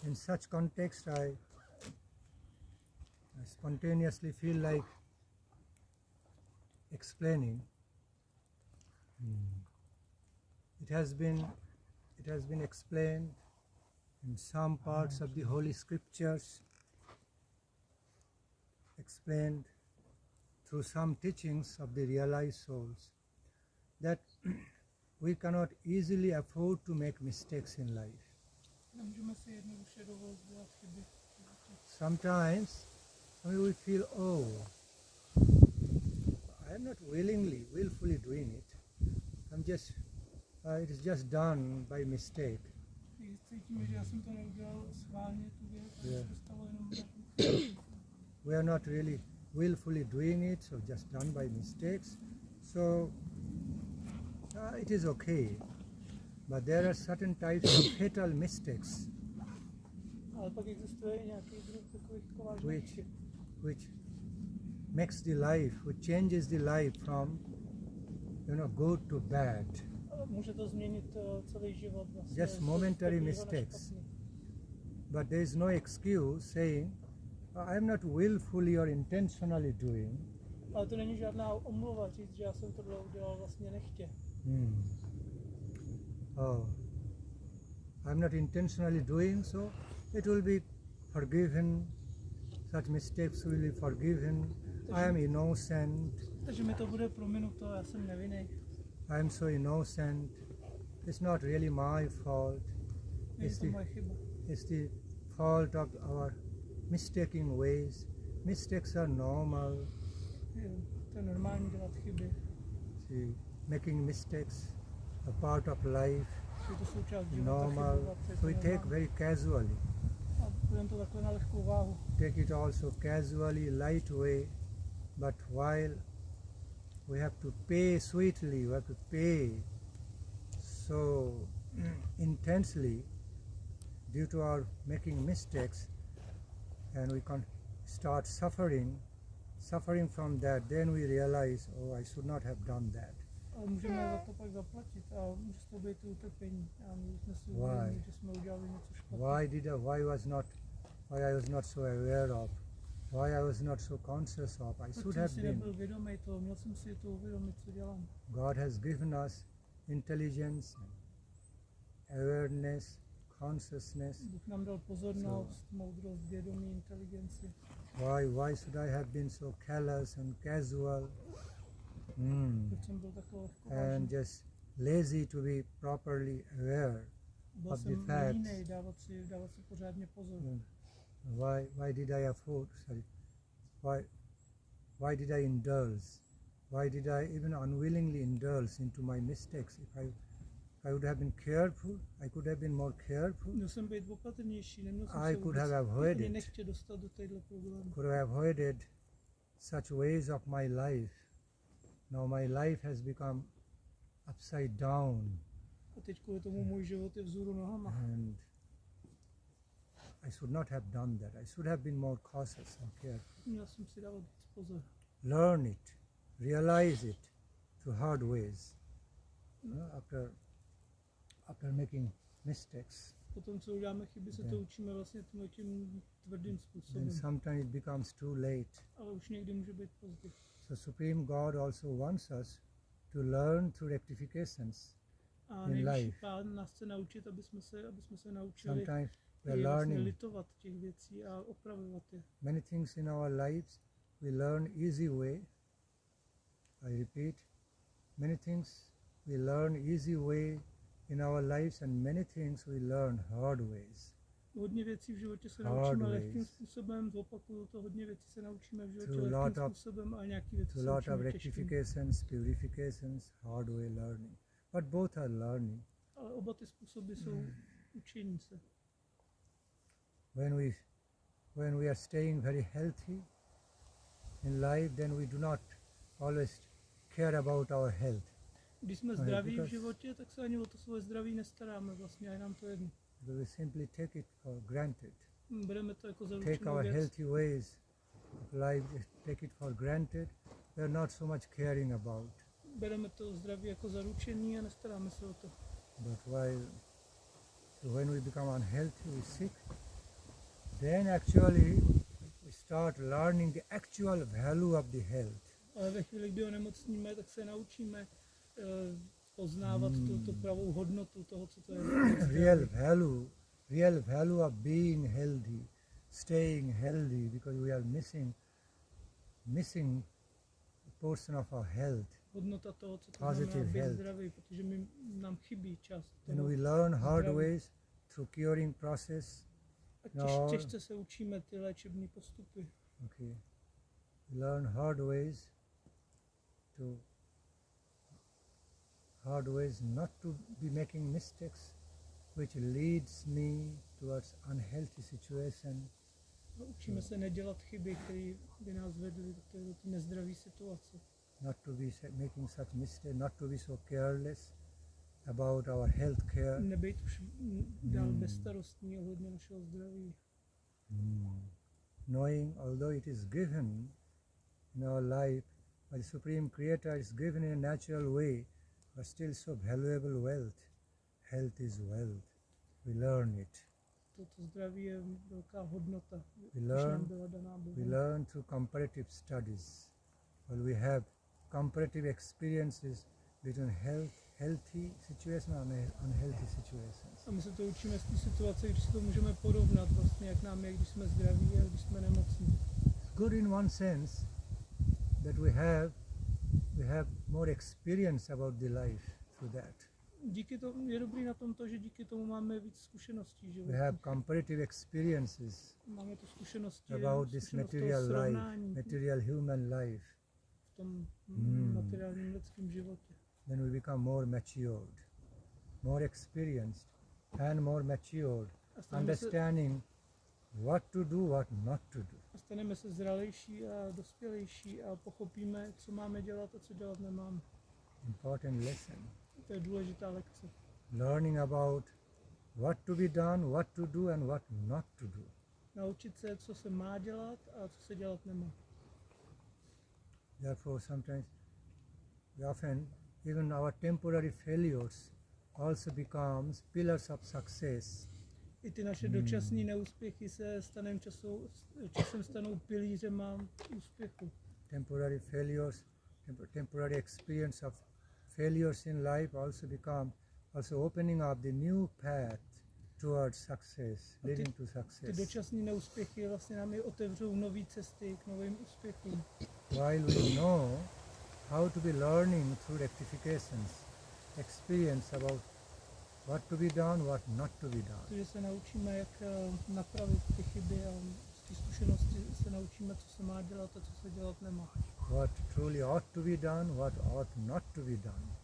in such context, I spontaneously feel like explaining. It has been explained in some parts of the Holy Scriptures, explained through some teachings of the realized souls, that we cannot easily afford to make mistakes in life. Sometimes we feel, oh, I am not willfully doing it. It is just done by mistake. We are not really willfully doing it, so just done by mistakes. So it is okay. But there are certain types of fatal mistakes which makes the life, which changes the life from good to bad. Just momentary mistakes. But there is no excuse saying, I am not willfully or intentionally doing. Oh, I am not intentionally doing, so it will be forgiven. Such mistakes will be forgiven. I am innocent. I am so innocent. It's not really my fault. It's the fault of our mistaking ways. Mistakes are normal. See, making mistakes a part of life, normal. So we take very casually. Take it also casually, light way. But while we have to pay sweetly, we have to pay so intensely due to our making mistakes, and we can start suffering from that, then we realize, oh, I should not have done that. Why I was not so aware of, why I was not so conscious of, I should have been. God has given us intelligence, awareness, consciousness. Why should I have been so callous and casual and just lazy to be properly aware of the facts? Why did I afford? Why did I indulge? Why did I even unwillingly indulge into my mistakes? If I would have been careful, I could have been more careful. I could have avoided. Could have avoided such ways of my life. Now my life has become upside down. And I should not have done that. I should have been more cautious and careful. Learn it, realize it through hard ways. After making mistakes, then sometimes it becomes too late. So Supreme God also wants us to learn through rectifications in life. Sometimes we are learning many things in our lives. We learn easy way. I repeat, many things we learn easy way in our lives, and many things we learn hard ways. Hodně věcí v životě se naučíme lehkým způsobem, zopakuju to, hodně věcí se naučíme v životě lehkým způsobem a nějaký věci se naučíme rectifications, purifications, hard way learning. But both are learning. Ale oba ty způsoby jsou učení se. When we are staying very healthy in life, then we do not always care about our health. Když jsme zdraví v životě, tak se ani o to svoje zdraví nestaráme, vlastně je nám to jedno. We simply take it for granted. Bereme to jako zaručenou take our věc. Healthy ways of life, take it for granted. We are not so much caring about. Bereme to zdraví jako zaručený a nestaráme se o to. But when we become unhealthy, we sick, then actually we start learning the actual value of the health. Ale ve chvíli, kdy onemocníme, tak se naučíme poznávat tu pravou hodnotu toho, co to je. Real value of being healthy, staying healthy, because we are missing a portion of our health. Hodnota toho, co to znamená být zdravý, protože nám chybí část toho. And we learn hard ways through curing process. A těžce se učíme ty léčebné postupy. Okay. We learn hard ways not to be making mistakes which leads me towards unhealthy situation. Učíme se nedělat chyby, které by nás vedly do té nezdravé situace. Not to be making such mistakes, not to be so careless about our health care. Nebejt už dál bezstarostní ohledně našeho zdraví. Knowing, although it is given in our life by the Supreme Creator, is given in a natural way, but still so valuable wealth. Health is wealth. We learn it. Toto zdraví je velká hodnota. We learn through comparative studies. Well, we have comparative experiences between healthy situations and unhealthy situations. A my se to učíme z té situace, když si to můžeme porovnat, vlastně, jak nám je, když jsme zdraví a když jsme nemocní. It's good in one sense that we have more experience about the life through that. Díky tomu je dobrý na tom to, že díky tomu máme víc zkušeností. Že we have comparative experiences máme to zkušenosti about this material life, material human life. V tom materiálním lidském životě. Then we become more matured, more experienced and more matured, understanding what to do, what not to do. A staneme se zralejší a dospělejší a pochopíme, co máme dělat a co dělat nemáme. Important lesson. To je důležitá lekce. Learning about what to be done, what to do and what not to do. Naučit se, co se má dělat a co se dělat nemá. Therefore sometimes, often, even our temporary failures also becomes pillars of success. I ty naše dočasné neúspěchy se časem stanou pilířema úspěchu. Temporary failures, temporary experience of failures in life also opening up the new path towards success, leading to success. Ty dočasné neúspěchy vlastně nám otevřou nové cesty k novým úspěchům. While we know how to be learning through rectifications, experience about what to be done, what not to be done. Takže se naučíme, jak napravit ty chyby a z té zkušenosti se naučíme, co se má dělat a co se dělat nemá. What truly ought to be done, what ought not to be done.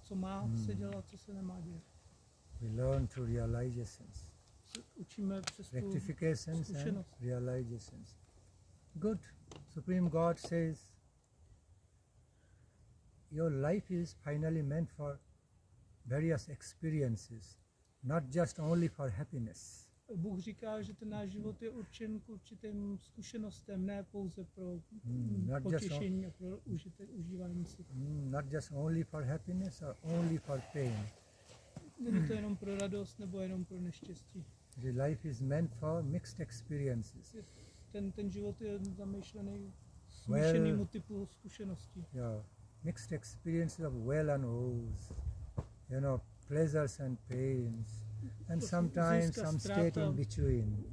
Co má se dělat, co se nemá dělat. We learn through realizations. Učíme přes rectifications and realizations. Good. Supreme God says, your life is finally meant for various experiences, not just only for happiness. Bůh říká, že ten náš život je určen k určitým zkušenostem, ne pouze pro potěšení a pro užívání si. Not just only for happiness or only for pain. Není to jenom pro radost nebo jenom pro neštěstí. The life is meant for mixed experiences. Ten život je zamýšlený smíšenýmu typu zkušeností. Yeah, mixed experiences of well and woes, pleasures and pains, and sometimes some state in between,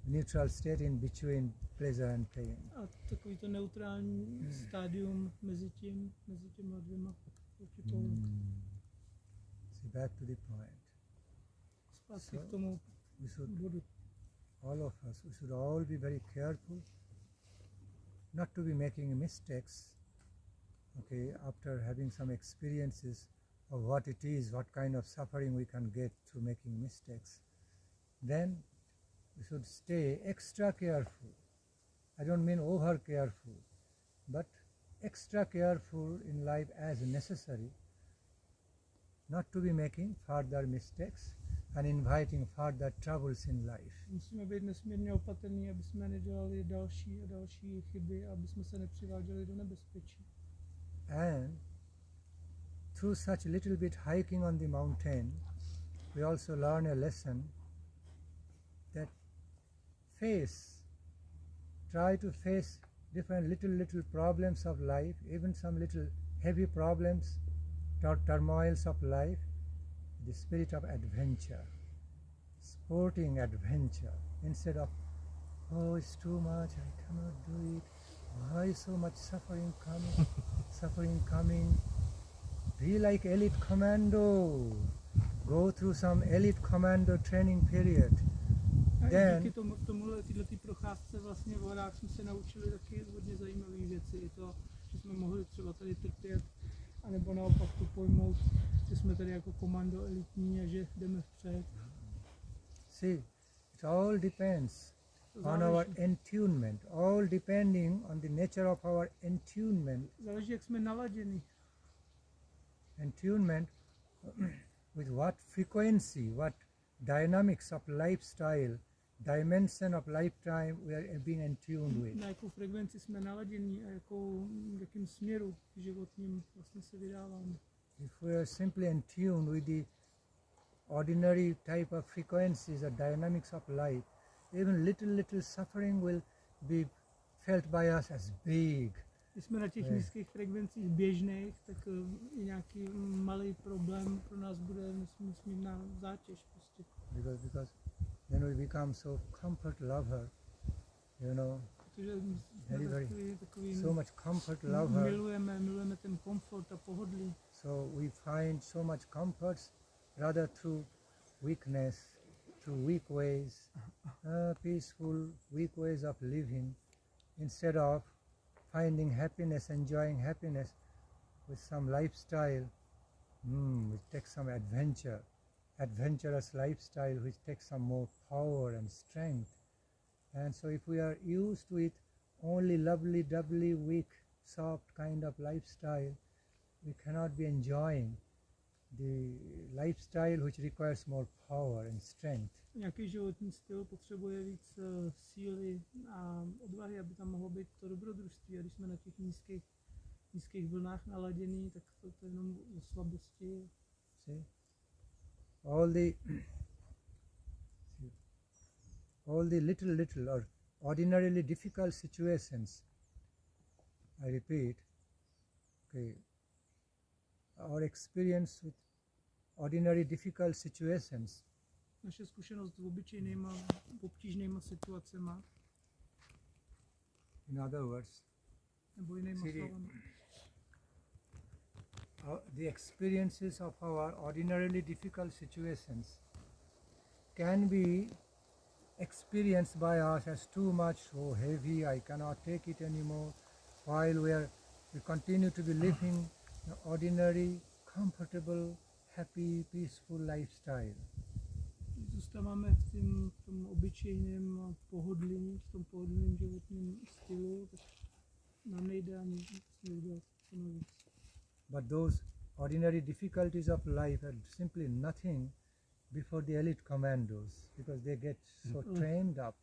neutral state in between pleasure and pain. A takový to neutrální stádium mezi těma dvěma určitou. See, back to the point. Zpátky k tomu bodu. All of us, we should all be very careful not to be making mistakes, okay, after having some experiences of what it is, what kind of suffering we can get through making mistakes. Then we should stay extra careful. I don't mean over careful, but extra careful in life as necessary, not to be making further mistakes and inviting further troubles in life. Musíme být nesmírně opatrní, aby jsme nedělali další a další chyby, aby jsme se nepřiváděli do nebezpečí. And through such a little bit hiking on the mountain, we also learn a lesson that try to face different little problems of life, even some little heavy problems, turmoils of life, the spirit of adventure, sporting adventure, instead of, oh, it's too much, I cannot do it, why so much suffering coming, be like elite commando, go through some elite commando training period. A Then, díky této procházce vlastně v horách jsme se naučili taky hodně zajímavé věci. I to, že jsme mohli třeba tady trpět, anebo naopak to pojmout, že jsme tady jako komando elitní a že jdeme vpřed. See, it all depends on our entunement, all depending on the nature of our entunement. Záleží, jak jsme naladěni. Entunement with what frequency, what dynamics of lifestyle, dimension of lifetime we are being entuned with. Na jakou frekvenci jsme naladěni a jakým směru životním vlastně se vydáváme. If we are simply entuned with the ordinary type of frequencies or dynamics of life, even little suffering will be felt by us as big. Když jsme na těch nízkých frekvencích běžných, tak i nějaký malý problém pro nás bude nesmírná zátěž prostě. Because then we become so comfort lover, you know, very so much comfort lover. Milujeme ten komfort a pohodlí. So we find so much comforts rather through weakness, through weak ways, peaceful, weak ways of living, instead of finding happiness, enjoying happiness with some lifestyle, which takes some adventurous lifestyle, which takes some more power and strength. And so if we are used to it, only lovely, doubly weak, soft kind of lifestyle, we cannot be enjoying the lifestyle which requires more power and strength. Nějaký životní styl potřebuje víc síly a odvahy, aby tam mohlo být to dobrodružství. A když jsme na těch nízkých vlnách naladění, tak to je jenom o slabosti. See? All the little or ordinarily difficult situations, I repeat, okay, our experience with ordinary difficult situations. Naše zkušenost s obyčejnýma, obtížnýma situacema. In other words, nebo jinýma slovami. The experiences of our ordinarily difficult situations can be experienced by us as too much, so heavy, I cannot take it anymore, while we continue to be living an ordinary, comfortable, happy, peaceful lifestyle. Zůstáváme v tom obyčejném pohodlí, v tom pohodlném životním stylu, tak nám nejde ani udělat co navíc. But those ordinary difficulties of life are simply nothing before the elite commandos, because they get so trained up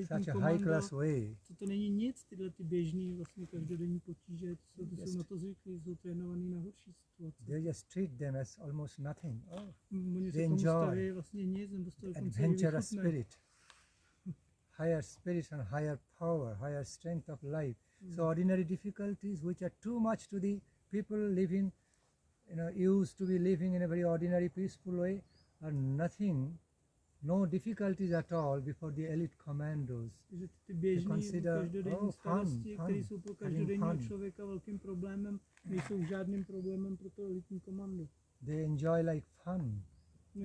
such a high class way. To není nic, tyhle ty běžný vlastně každodenní potíže, jsou na to zvyklí, jsou trénovaní na horší situace. They just treat them as almost nothing. They enjoy vlastně nic, adventurous spirit, higher spirit and higher power, higher strength of life. So ordinary difficulties which are too much to the people living, used to be living in a very ordinary, peaceful way, are nothing, no difficulties at all before the elite commandos. They consider, fun, které jsou pro každodenního člověka velkým problémem, nejsou žádným problémem pro to elitní komando. They enjoy like fun,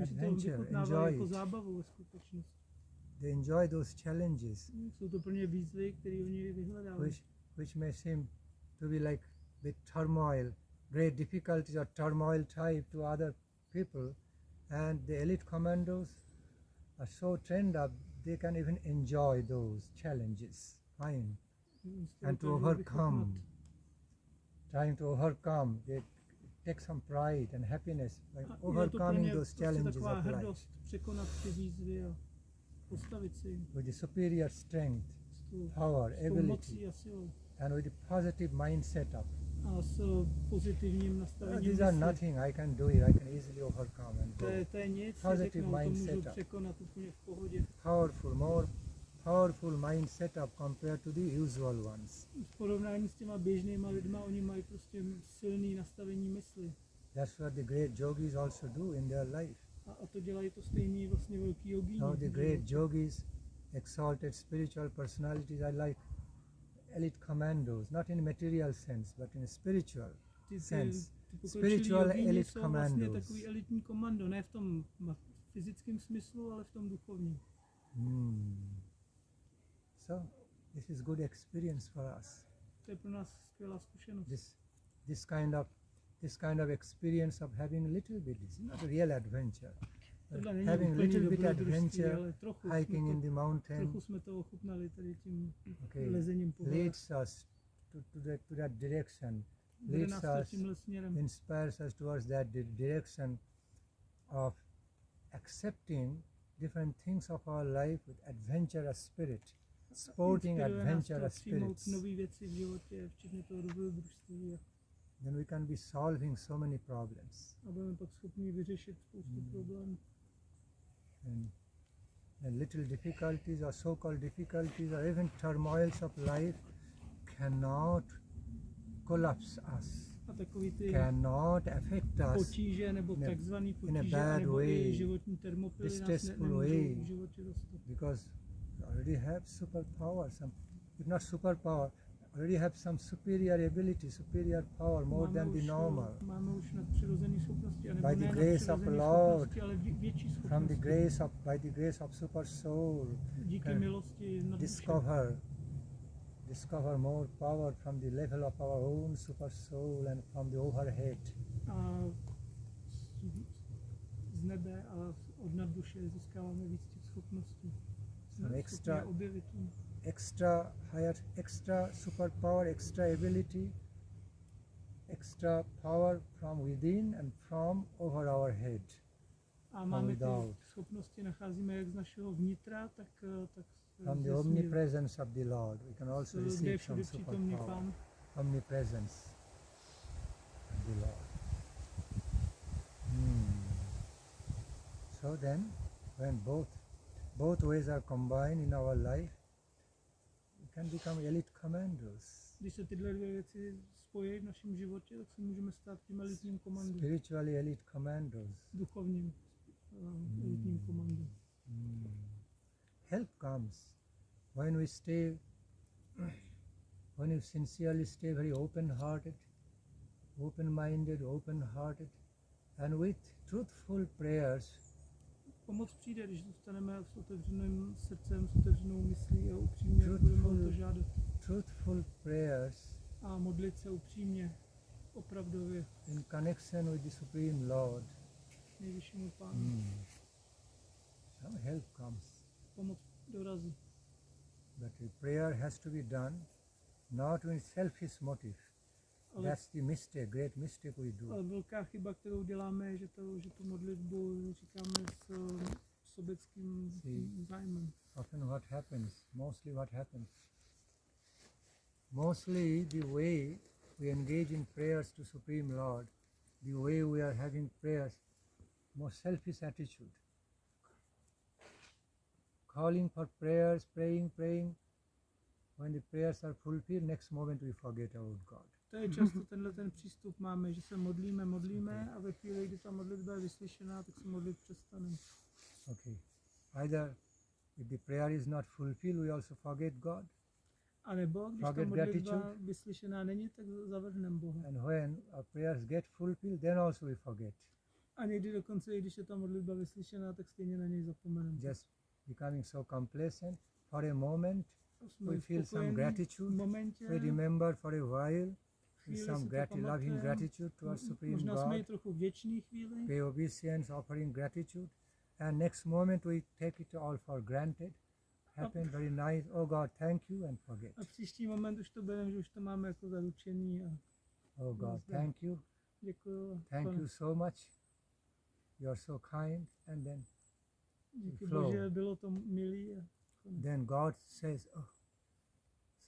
adventure, enjoy jako zábavu ve skutečnosti. They enjoy those challenges, jsou to pro ně výzvy, které oni vyhledávají. Which may seem to be like with turmoil, great difficulties or turmoil type to other people, and the elite commandos are so trained up they can even enjoy those challenges, fine, and to overcome, trying to overcome, they take some pride and happiness by overcoming those challenges of life with the superior strength, power, ability, and with the positive mindset up. These are nothing, I can do it, I can easily overcome and go. Positive mindset up. Powerful, more powerful mind setup compared to the usual ones. V porovnání s těma běžnýma lidma, oni mají prostě silný nastavení mysli. That's what the great yogis also do in their life. A to dělají to stejný vlastně velký jogíni. Now the great yogis, exalted spiritual personalities are like elite commandos, not in material sense, but in a spiritual sense. Spiritual elite jsou vlastně commandos. takový elitní komando, ne v tom fyzickém smyslu, ale v tom duchovním. So this is good experience for us. To je pro nás skvělá zkušenost. This kind of experience of having a little bit, it's not a real adventure. Tohle není Having úplně little bit dobrodružství, ale adventure, trochu hiking in the mountain, trochu jsme to ochutnali tady tím okay, lezením po horách. leads us to that direction, Vede leads nás to us, tímhle směrem. inspires us towards that direction of accepting different things of our life with adventurous spirit, sporting Inspiruje nás to adventurous přijmout spirits. nové věci v životě, včetně toho dobrodružství. Then we can be solving so many problems. A budeme pak schopni vyřešit spoustu problémů. And little difficulties or so-called difficulties or even turmoils of life cannot collapse us, A takový ty cannot affect us potíže nebo in a- takzvaný in a potíže, bad nebo way, i životní termopily nás distressful nemůžou way. v životě dostat. because we already have superpower, if not superpower, already have some superior ability, superior power, more than the normal. Máme už nadpřirozené schopnosti, anebo By the ne grace of nadpřirozené Lord, schopnosti, ale větší From the schopnosti. by the grace of super soul, Díky can milosti nad discover more power from the level of our own super soul and from the overhead. A z nebe a od nadduše získáváme víc těch schopností. Jsme extra- schopni objevit je. Extra higher, extra superpower, extra ability, extra power from within and from over our head. A máme ty without. schopnosti, nacházíme jak z našeho vnitra, tak From the ze smíru. omnipresence of the Lord, we can also Kde je receive všude some přítomný superpower. Pán. Omnipresence of the Lord. So then, when both ways are combined in our life, we can become elite commandos, Když se tyhle dvě věci spojí v našem životě, tak se můžeme stát tím elitním komandem, spiritually elite commandos. duchovním elitním komandem. Help comes when we sincerely stay very open-hearted, open-minded, open-hearted, and with truthful prayers. Pomoc přijde, když zůstaneme s otevřeným srdcem, s otevřenou myslí a upřímně budeme o to žádat. Truthful prayers A modlit se upřímně, opravdově, in connection with the Supreme Lord, nejvyššímu Pánu. some help comes. Pomoc dorazí. But the prayer has to be done not with selfish motive. Ale, That's the mistake, great mistake we do. ale velká chyba, kterou děláme, je, že tu modlitbu říkáme s sobeckým zájmem. Often mostly the way we engage in prayers to Supreme Lord, the way we are having prayers, more selfish attitude. Calling for prayers, praying. When the prayers are fulfilled, next moment we forget about God. To je často ten přístup máme, že se modlíme a ve chvíli, kdy ta modlitba je vyslyšená, tak se modlit přestaneme. Okay. Either if the prayer is not fulfilled, we also forget God. A nebo když ta Forget modlitba gratitude. vyslyšená není, tak zavrhneme Boha. And when our prayers get fulfilled, then also we forget. A někdy dokonce, i když je ta modlitba vyslyšená, tak stejně na něj zapomeneme. Just becoming so complacent for a moment, Jsme we feel some spokojení gratitude. v momentě, We remember for a while with chvíli some si to loving pamatujeme. gratitude to our Supreme Možná jsme i God, trochu vděční chvíli, pay obeisance, offering gratitude, and next moment we take it all for granted. Happened very nice. Oh God, thank you, and forget. a příští moment už to bereme, že už to máme jako zaručený a Oh God, thank you. děkuju. Thank you so much. You are so kind. And then Díky flow. Bože, bylo to milý. A Then God says, oh,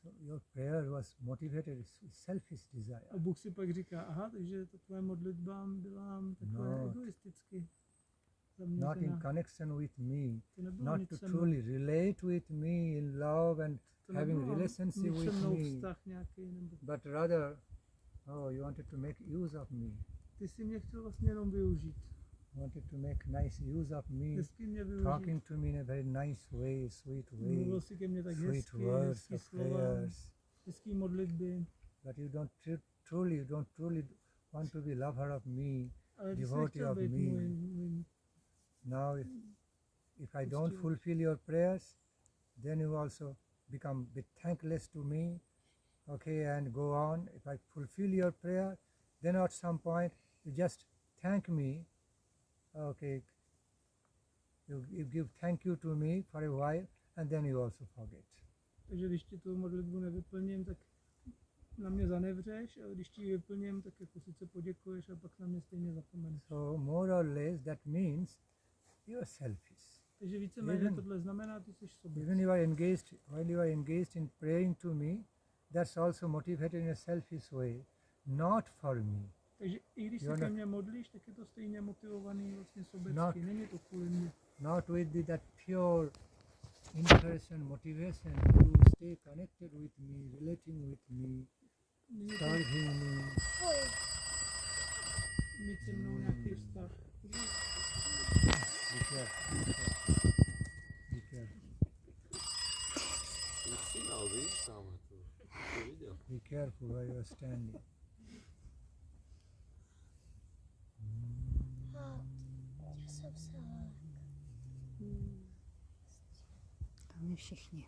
so your prayer was motivated with selfish desire. a Bůh si pak říká, aha, takže ta tvoje modlitba byla takové No. egoisticky not in connection with me, to nebylo not nic to se mnou. truly relate with me in love and To having nebylo relationship mít se with mnou me, vztah nějaký, nebo but rather, oh, you wanted to make use of me, ty si mě chtěl vlastně jenom využít. wanted to make nice use of me, Hezky mě využít. talking to me in a very nice way, sweet way, Mluvil si ke mně tak sweet hezky, words hezký of slova, prayers, hezký modlitby. but you don't truly want to be lover of me, Ale ty jsi devotee nechtěl of být me. můj Now, if I don't fulfill your prayers, then you also become a bit thankless to me, okay, and go on. If I fulfill your prayer, then at some point you just thank me, okay, you give thank you to me for a while, and then you also forget. Takže když ti tu modlitbu nevyplním, tak na mě zanevřeš, a když ti ji vyplním, tak jako sice poděkuješ a pak na mě stejně zapomeneš. So more or less that means you are selfish. Takže víceméně tohle znamená, ty jsi sobě. Even you are engaged, while you are engaged in praying to me, that's also motivated in a selfish way, not for me. Takže i když se ke mně modlíš, tak je to stejně motivovaný vlastně sobecky. Není to kvůli mě. Not with that pure interest and motivation to stay connected with me, relating with me, serving me. Mít se mnou nějaký vztah. Be careful, be careful. Be careful. Už si dal, víš, tamhle to viděl. Be careful where you are standing. Tam všichni.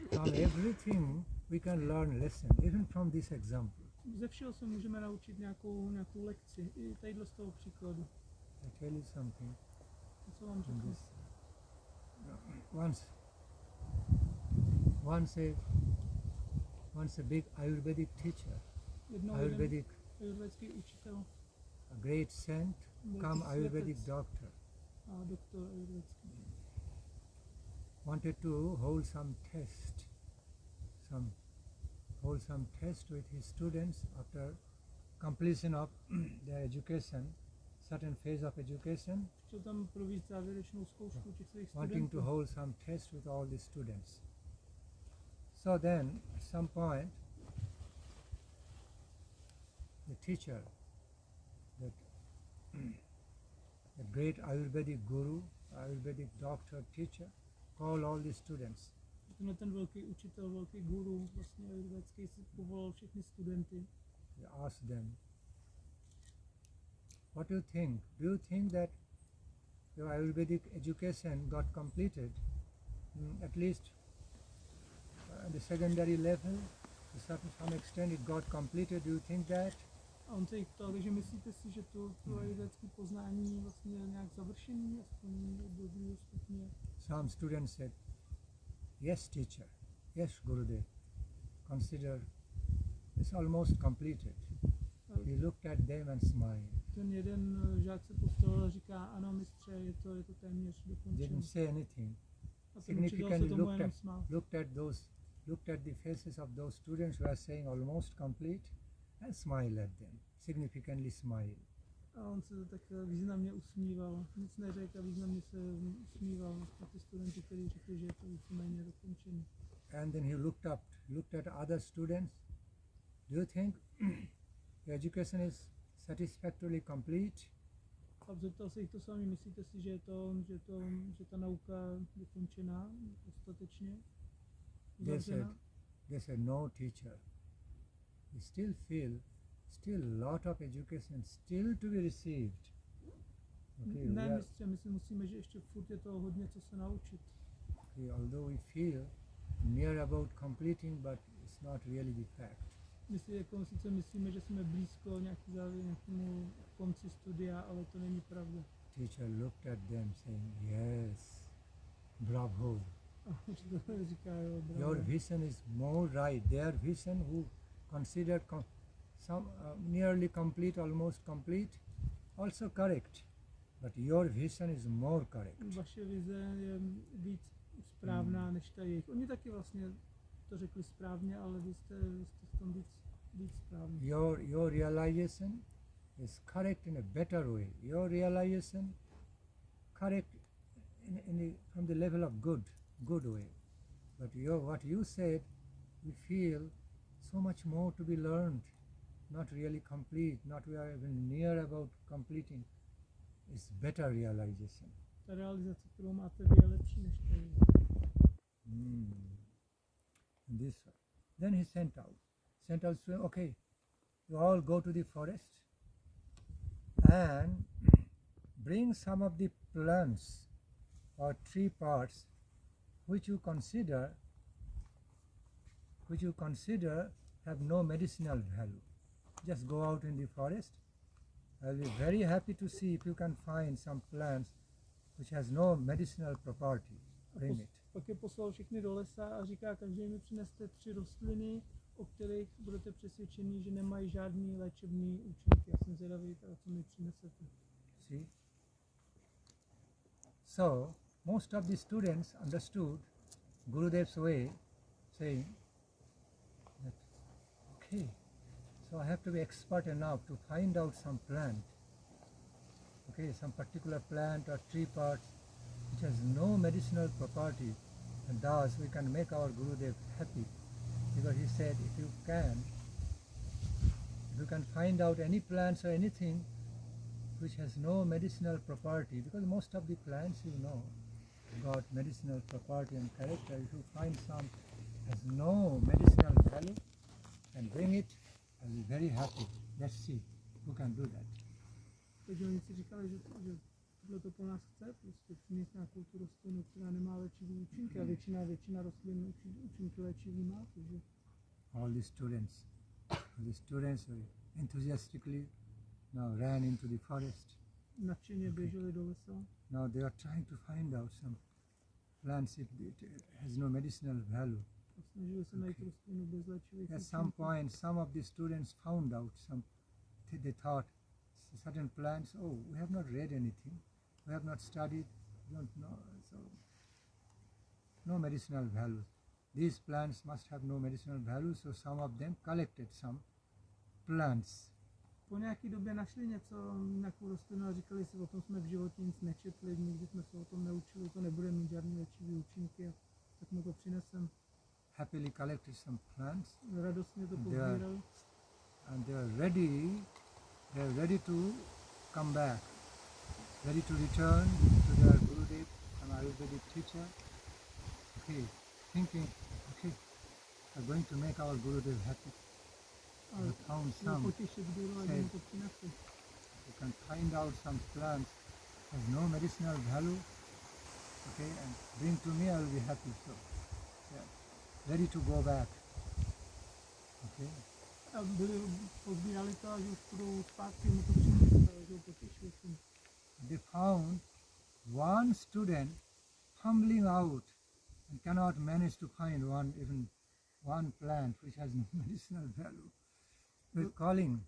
From everything we can learn lesson, even from this example. Ze všeho se můžeme naučit nějakou lekci. I tadyhle z toho příkladu. I tell you something. Co vám řeknu? Once a big Ayurvedic teacher, Jednou Ayurvedic, ayurvédský učitel a great saint, come Ayurvedic doctor, a doktor ayurvédský. wanted to hold some test with his students after completion of their education, certain phase of education, Chtěl tam provést závěrečnou zkoušku těch svých wanting to studentů. hold some test with all the students. So then, at some point, the teacher, the great Ayurvedic guru, Ayurvedic doctor, teacher, called all the students. Tenhle ten velký učitel, velký guru, vlastně ayurvédský, si povolal všechny studenty. He asked them, what do you think? Do you think that your Ayurvedic education got completed, at least at the secondary level, to some extent it got completed? Do you think that? A on se jich ptal, takže myslíte si, že to ayurvédské poznání vlastně nějak završení, aspoň do druhého stupně? Some students said, yes teacher, yes Gurudev, consider it's almost completed. He looked at them and smiled. Ten jeden žák se postavil a říká, ano mistře, je to téměř dokončeno. Didn't say anything. A ten učitel se Significantly tomu jenom smál. looked at the faces of those students who are saying almost complete and smiled at them. Significantly smiled. A on se tak významně usmíval. Nic neřekl a významně se usmíval na ty studenty, kteří řekli, že je to víceméně dokončené. And then he looked at other students. Do you think your education is satisfactorily complete? A zeptal se jich to sami, myslíte si, že ta nauka dokončená dostatečně? They said, no teacher. We still feel lot of education still to be received. Okay, Ne, mistře, my si myslíme, že ještě furt je toho hodně, co se naučit. okay, although we feel near about completing, but it's not really the fact. My si jako sice myslíme, že jsme blízko nějakému konci studia, ale to není pravda. Teacher looked at them saying, yes, bravo. A učitel říká, jo, bravo. Your vision is more right. Their vision who considered some nearly complete, almost complete, also correct. But your vision is more correct. Vaše vize je víc správná než ta jejich. Oni taky vlastně to řekli správně, ale vy jste v tom víc správný. Your realization is correct in a better way. Your realization correct from the level of good way. But what you said, we feel so much more to be learned, not really complete, not we are even near about completing. It's better realization. Ta realizace, kterou máte vy, je lepší než tady. This way. Then he sent out to okay, you all go to the forest and bring some of the plants or tree parts which you consider have no medicinal value. Just go out in the forest. I'll be very happy to see if you can find some plants which has no medicinal property. Bring it. Pak je poslal všechny do lesa a říká, každý mi přineste 3 rostliny, o kterých budete přesvědčení, že nemají žádný léčebný účinky. Já jsem zvědavý, co mi přinesete. See? So, most of the students understood Gurudev's way, saying that, okay, so I have to be expert enough to find out some plant, okay, some particular plant or tree parts which has no medicinal property, and thus we can make our Gurudev happy. Because he said, if you can find out any plants or anything which has no medicinal property, because most of the plants got medicinal property and character. If you find some has no medicinal value, and bring it, I'll be very happy. Let's see who can do that. Takže oni si říkali, že tohle to po nás chce, prostě přinést nějakou tu rostlinu, která nemá léčivý účinky, a většina rostlin účinky léčivý má, takže all the students enthusiastically now ran into the forest. nadšeně běželi do lesa. Now they are trying to find out some plants if it has no medicinal value. A snažili se najít rostlinu bez léčivých At some point, some of the students found out they thought certain plants, we have not read anything, we have not studied, we don't know, so no medicinal value. These plants must have no medicinal value, so some of them collected some plants. Po nějaké době našli nějakou rostlinu a říkali si, o tom jsme v životě nic nečetli, nikdy jsme se o tom neučili, to nebude mít žádný léčivý účinky, tak mu to přinesem. Happily collected some plants. Radostně to pozbírali. And they are ready to come back, ready to return to their Gurudev and Ayurvedic teacher. Okay, thinking, okay, we're going to make our Gurudev happy. We found some. Said, you can find out some plants has no medicinal value, okay, and bring to me, I will be happy. So, yeah, ready to go back. Okay. A pozbírali to a že už budou zpátky, mu to přinést, že ho potěšili jsem. They found one student fumbling out and cannot manage to find even one plant which has no medicinal value. They're calling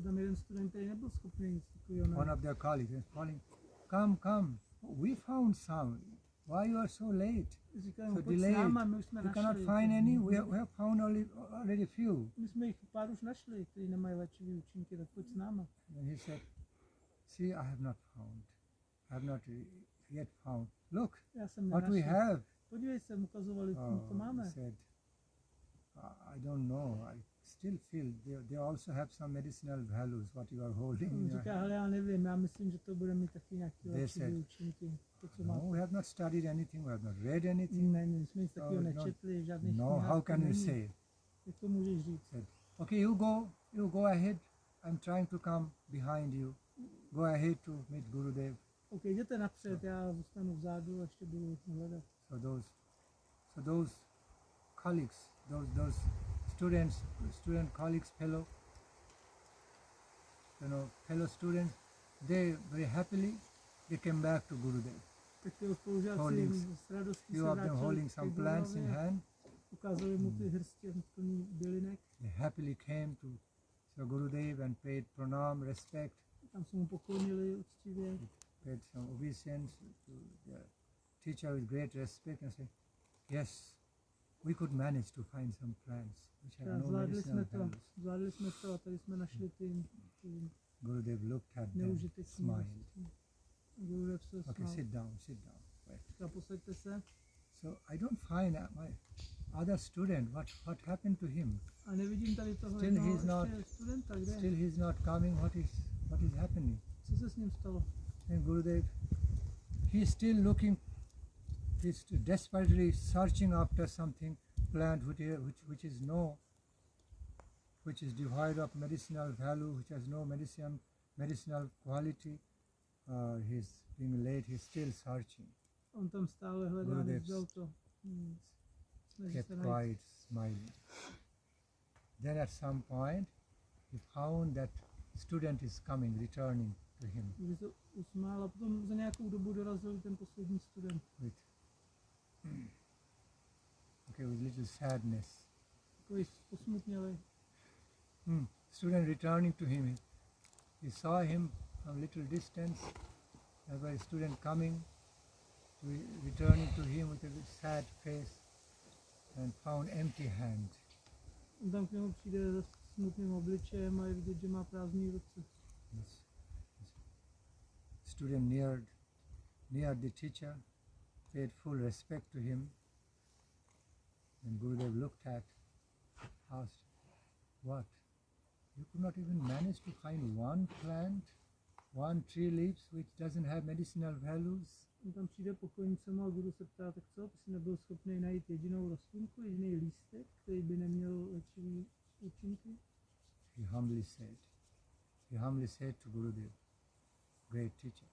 Tam jeden student, který nebyl schopný nic takového. one of their colleagues is calling, come, we found some. Why you are so late? Říkají, So pojď s delayed. náma, my už jsme You cannot našli. find any. We have found already few. My jsme jich pár už našli, kteří nemají léčivý účinky, tak pojď s náma. And he said, see, I have not yet found. Look, Já jsem what we nenašel. have. Podívej se, ukazovali, co He máme. said, I don't know. I still feel they also have some medicinal values. What you are holding. On in your říká, hand. hele, já nevím, já myslím, že to bude mít taky nějaké They léčivý said, účinky. To, co No, máte. we have not studied anything. We have not read anything. Ne, my jsme nic takového no, nečetli, žádných No, knihách how to can you není. say? Jak to můžeš říct? Said, okay, you go ahead. I'm trying to come behind you. Go ahead to meet Gurudev. OK, jděte napřed, já zůstanu vzadu a ještě budu hledat. So those colleagues, those student colleagues, fellow students, they very happily they came back to Gurudev. Tak ty spolužáci Holding- s radostí Few se of them vrátili holding k some Gurudevi plants in a hand. ukázali mu ty hrstě plný bylinek. They happily came to Gurudev and paid pranam, respect, Tam se mu poklonili uctivě. paid some obeisance to the teacher with great respect and said, yes, we could manage to find some plants which have A no medicinal values. zvládli jsme to a tady jsme našli ty Gurudev looked at them, neužitečný. smiled. Gurudev se Okay, smál. sit down, sit down. Wait. Říká, posaďte se. So I don't find my other student, what happened to him? A nevidím tady toho Still jednoho he's not- ještě studenta, kde? Still he's not coming, what is happening? Co se s ním stalo? And Gurudev, he's still looking, he's desperately searching after something plant which is devoid of medicinal value, which has no medicinal quality. He's being late, he's still searching. On tam stále hledá, Gurudev nevzal to. Snaží Kept se najít. quiet, smiling. Then at some point, he found that student is coming, returning to him Když se usmál a potom za nějakou dobu dorazil ten poslední student. with little sadness. Takový posmutnělej. Student returning to him, he saw him from little distance. There was a student coming, returning to him with a sad face and found empty hand. On tam k němu přijde se smutným obličejem a je vidět, že má prázdný ruce. Yes. Student neared the teacher, paid full respect to him. And Gurudev looked at, asked, what? You could not even manage to find one plant, one tree leaves which doesn't have medicinal values? On tam přijde pokojnicemu a guru se ptá, tak co, ty jsi nebyl schopný najít jedinou rostlinku, jediný lístek, který by neměl léčivý účinky? He humbly said to Gurudev, great teacher,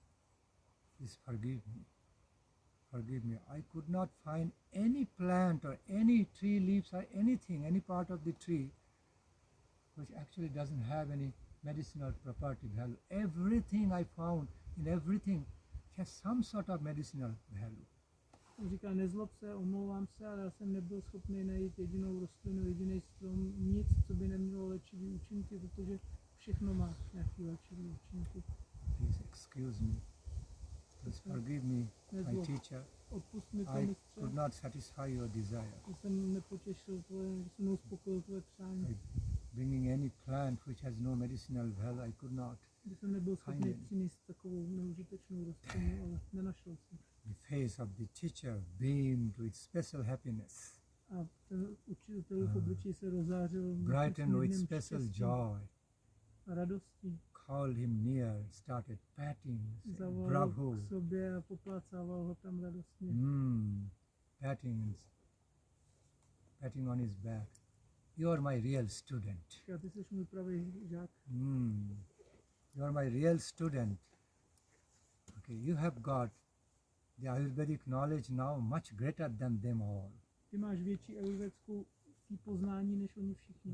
please forgive me. Forgive me. I could not find any plant or any tree leaves or anything, any part of the tree which actually doesn't have any medicinal property value. Everything I found, in everything, has some sort of medicinal value. On říká, nezlob se, omlouvám se, ale já jsem nebyl schopný najít jedinou rostlinu, jediný strom, nic, co by nemělo léčivý účinky, protože všechno má nějaký léčivý účinky. Please excuse me. Please forgive me, my teacher. Odpust mi to, I mistře, could not satisfy your desire. že jsem nepotěšil tvoje, že jsem neuspokojil tvoje přání. By bringing any plant which has no medicinal value, I could not. Že jsem nebyl schopný Fajn. přinést takovou neužitečnou rostlinu, ale nenašel jsem. The face of the teacher beamed with special happiness, A ten učitel v obličeji se rozářil brightened with nesmírným special štěstím joy, a radostí. called him near, started patting, saying, Zavolal bravo, k sobě a poplácával ho tam radostně. patting on his back. You are my real student. Říká, ty jsi můj pravý žák. You are my real student. Okay, you have got the Ayurvedic knowledge now much greater than them all. Ty máš větší ayurvédskou poznání než oni všichni.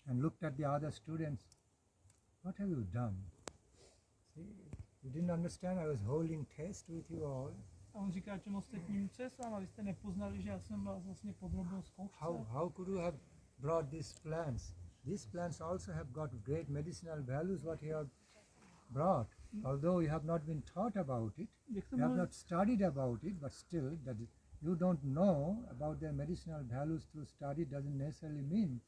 And looked at the other students. What have you done? See, you didn't understand I was holding test with you all. A on říká těm ostatním, co je s váma, vy jste nepoznali, že já jsem vás vlastně podrobil zkoušce. How could you have brought these plants? These plants also have got great medicinal values what you have brought. Although you have not been taught about it, Jak you have not studied about it, but still that you don't know about their medicinal values through study doesn't necessarily mean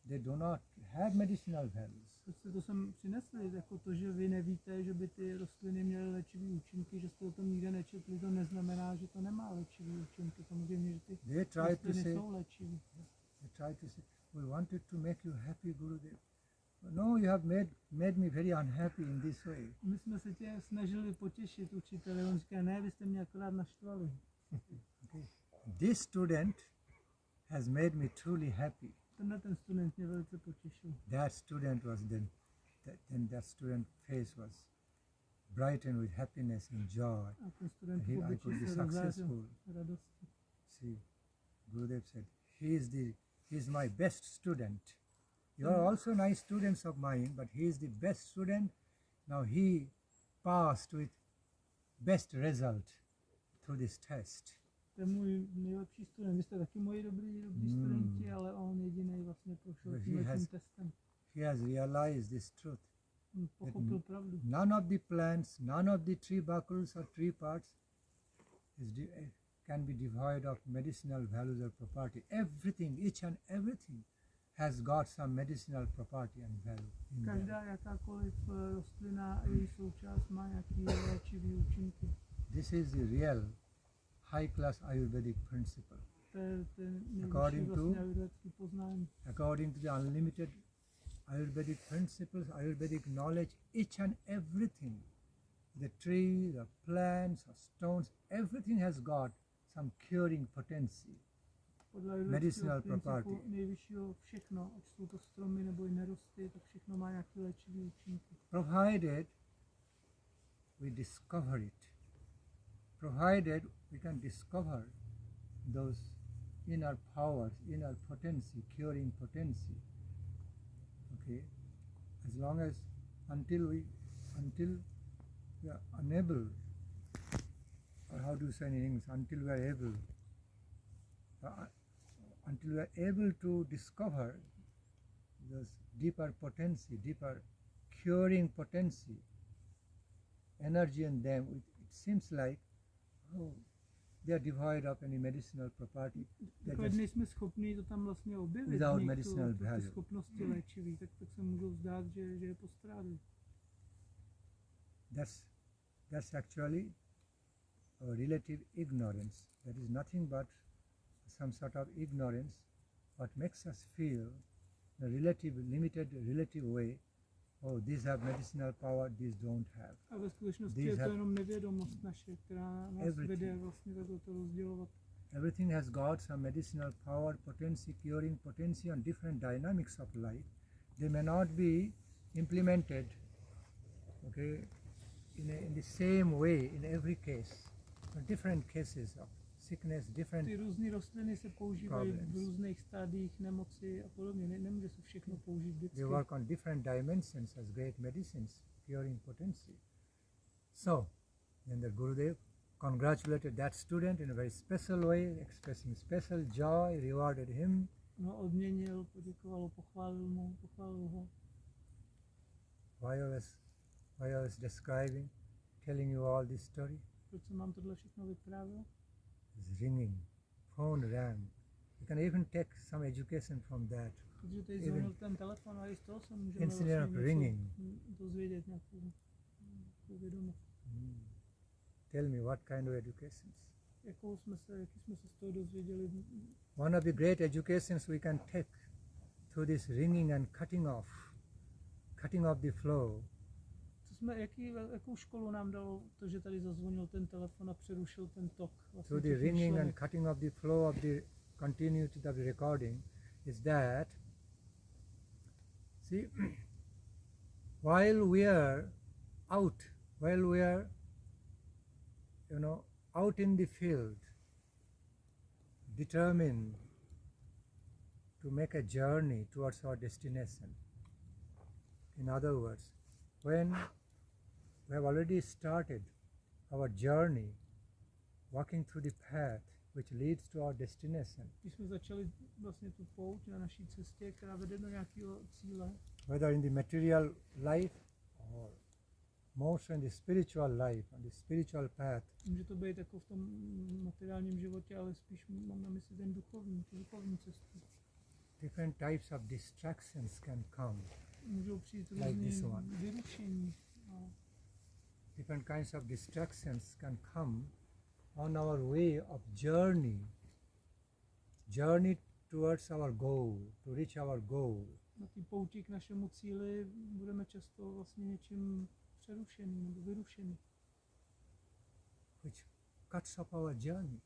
they do not have medicinal values. Prostě to jsem přinesli, jako to, že vy nevíte, že by ty rostliny měly léčivý účinky, že jste o tom nikde nečetli, to neznamená, že to nemá léčivý účinky. Samozřejmě, že ty They tried to rostliny say, jsou léčivý. we wanted to make you happy, Gurudev. No, you have made me very unhappy in this way. My jsme se tě snažili potěšit, učitele, on říká, ne, vy jste mě akorát naštvali. Okay. This student has made me truly happy. Tenhle ten student mě velice potěšil. That student was that student face was brightened with happiness and joy. A ten student v I could obličeji be se rozářil successful. radostí. See, Gurudev said, he is my best student. You are also nice students of mine, but he is the best student. Now he passed with best result through this test. To je můj nejlepší student. Vy jste taky moji dobrý studenti, ale on jediný vlastně prošel But tímhle tím testem. He has realized this truth. On pochopil pravdu. None of the plants, none of the tree buckles or tree parts can be devoid of medicinal values or property. Everything, each and everything has got some medicinal property and value in them. Každá jakákoliv rostlina a její součást má nějaký léčivý účinky. This is the real high-class Ayurvedic principle. To je ten According nejvyšší to- vlastně ayurvedický poznání. According to the unlimited Ayurvedic principles, Ayurvedic knowledge, each and everything, the tree, the plants, the stones, everything has got some curing potency. Podle medicinal ayurvedického principu property. nejvyššího všechno, ať jsou to stromy nebo i nerosty, tak všechno má nějaké léčivé účinky. Provided we discover it, provided we can discover those inner powers, inner potency, curing potency. Okay, as long as until we are unable, or how do you say in English, until we are able, until we are able to discover this deeper potency, deeper curing potency, energy in them, it seems like, oh, they are devoid of any medicinal property. They Pokud just, nejsme schopni to tam vlastně objevit, Without v nich medicinal ty value. schopnosti léčivý, tak se můžou zdát, že je postrádli. that's actually a relative ignorance. That is nothing but some sort of ignorance, what makes us feel the limited relative way, oh, these have medicinal power, these don't have. A ve skutečnosti These je to have jenom nevědomost naše, která nás everything. vede vlastně takhle to rozdělovat. Everything has got some medicinal power, potency, curing potency, and different dynamics of life. They may not be implemented, okay, in the same way in every case. Different cases of sickness, different Ty různé rostliny se používají v problems. různých stádiích nemoci a podobně. Nemůže se všechno použít vždycky. They work on different dimensions as great medicines, curing potency. So, then the Gurudev congratulated that student in a very special way, expressing special joy, rewarded him. No, odměnil, poděkoval, pochválil ho. Why I was describing, telling you all this story? Proč jsem vám tohle všechno vyprávěl? It's ringing, phone rang. You can even take some education from that. Protože tady Even zvonil ten telefon a i z toho se můžeme instead of vlastně ringing. něco dozvědět, nějakou vědomost. Tell me what kind of educations? Jaký jsme se z toho dozvěděli? One of the great educations we can take through this ringing and cutting off the flow. Jakou školu nám dalo to, že tady zazvonil ten telefon a přerušil ten tok? Vlastně Through the těch ringing and myšlenek? cutting off the flow of the continuity of the recording is that, see, while we are out in the field, determined to make a journey towards our destination. In other words, when we have already started our journey, walking through the path which leads to our destination, Když jsme začali vlastně tu pouť na naší cestě, která vede do nějakého cíle, whether in the material life or more so in the spiritual life, on the spiritual path, může to být jako v tom materiálním životě, ale spíš mám na mysli ten duchovní cestu. different types of distractions can come. Můžou přijít Like this různé one. vyrušení. A Different kinds of distractions can come on our way of journey towards our goal, to reach our goal. na té pouti k našemu cíli budeme často vlastně něčím přerušený nebo vyrušený, Which cuts off our journey.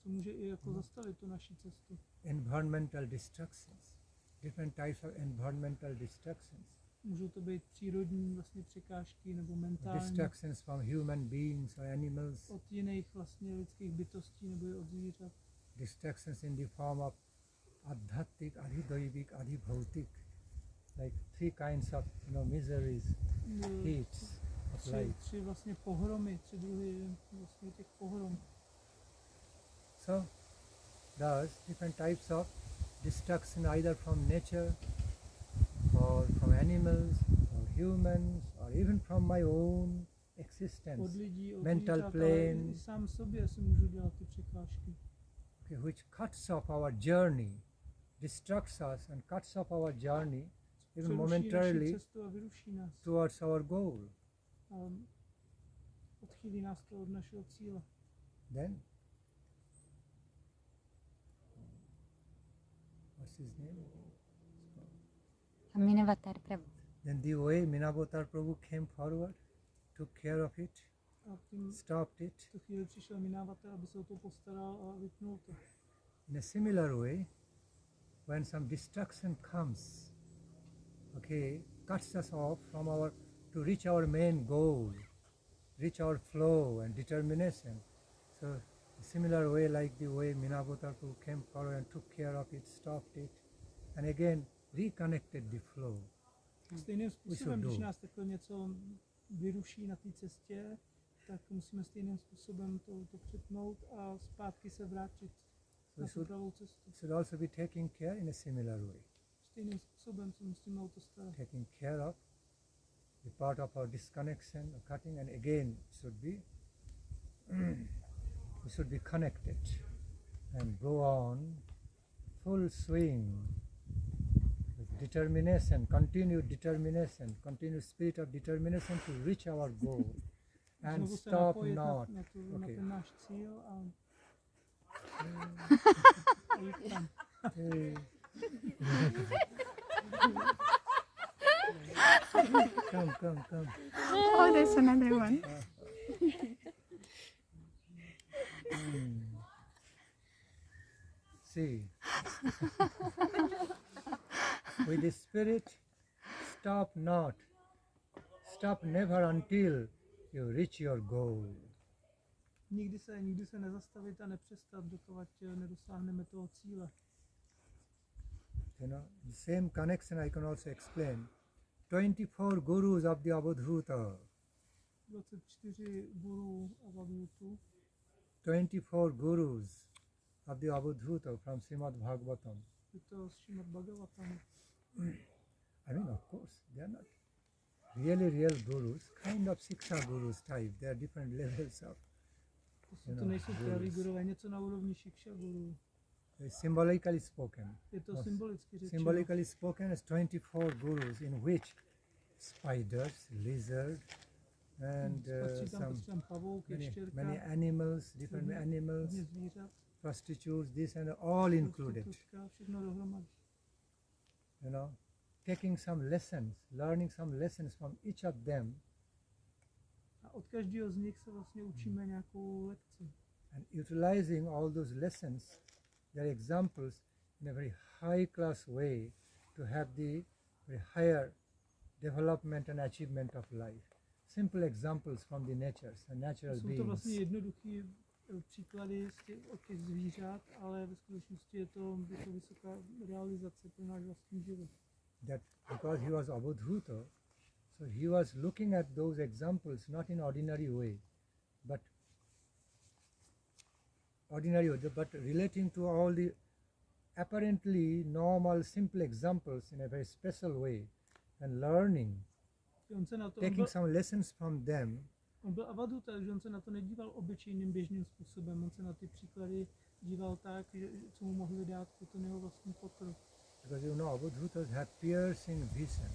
co může i jako zastavit tu naši cestu. Environmental distractions, different types of environmental distractions, Můžou to být přírodní vlastně překážky nebo mentální distractions from human beings or animals, od jiných vlastně lidských bytostí nebo i od zvířat. distractions in the form of adhatik, adhidoivik, adhibhautik, like three kinds of miseries, heats of life. Tři vlastně pohromy, tři druhy vlastně těch pohrom. So, thus different types of destruction either from nature or from animals or humans or even from my own existence, Od lidí, od mental zvířat, ale i plane, sám sobě si můžu dělat ty překážky, okay, which cuts off our journey distracts us and cuts off our journey, even Přeruší naši momentarily, cestu a vyruší nás. towards our goal, A odchýlí nás to od našeho cíle. then what's his name? Aminavatar Prabhu. Then the way Minavatar Prabhu came forward, took care of it, A tím stopped it. v tu chvíli přišel Minavatar, aby se o to postaral a vypnul to. In a similar way, when some distraction comes, okay, cuts us off from to reach our main goal, reach our flow and determination. So, a similar way, like the way Minavatar Prabhu came forward and took care of it, stopped it, and again reconnected the flow. Stejným způsobem, do. když nás takhle něco vyruší na té cestě, tak musíme stejným způsobem to přepnout a zpátky se vrátit na tu pravou cestu. Should also be taking care in a similar way. Stejným způsobem se musíme o to starat. Taking care of the part of our disconnection, or cutting, and again we should be connected and go on full swing with determination, continued spirit of determination to reach our goal and Znovu se stop napojit not. na Okay. ten náš cíl a jít tam. Hey. Come. Oh, there's another one. See, with the spirit, stop not, stop never until you reach your goal. Nikdy se nezastavit a nepřestat, dokud nedosáhneme toho cíle. You know, the same connection I can also explain. 24 gurus of the Avadhuta, 24 gurů Avadhutu, 24 gurus of the Avadhuta from Srimad Bhagavatam. je to z Srimad Bhagavatam. I mean, of course, they are not really real gurus, kind of Siksha gurus type. There are different levels of To nejsou praví gurové, něco na úrovni Šikša gurů. symbolically spoken. Je to symbolicky řečeno. Symbolically spoken as 24 gurus, in which spiders, lizards, and Patří tam some prostě pavouk, ještěrka, many animals, different animals, hodně zvířat, prostitutes, this and all included. prostitutka, všechno dohromady. You know, taking some lessons, learning some lessons from each of them, A od každého z nich se vlastně učíme nějakou lekci. and utilizing all those lessons, their examples, in a very high class way to have the very higher development and achievement of life. Simple examples from the natures and natural Jsou to vlastně beings. jednoduché příklady od těch zvířat, ale ve skutečnosti je to vysoká realizace pro náš vlastní život. That because he was Avadhuta, so he was looking at those examples not in ordinary way, but relating to all the apparently normal, simple examples in a very special way, and learning, On se na to, taking some lessons from them. on byl Avadhuta, že on se na to nedíval obyčejným běžným způsobem, on se na ty příklady díval tak, že co mu mohli dát pro ten jeho vlastní pokrok. Because you know, Avadhutas have piercing vision.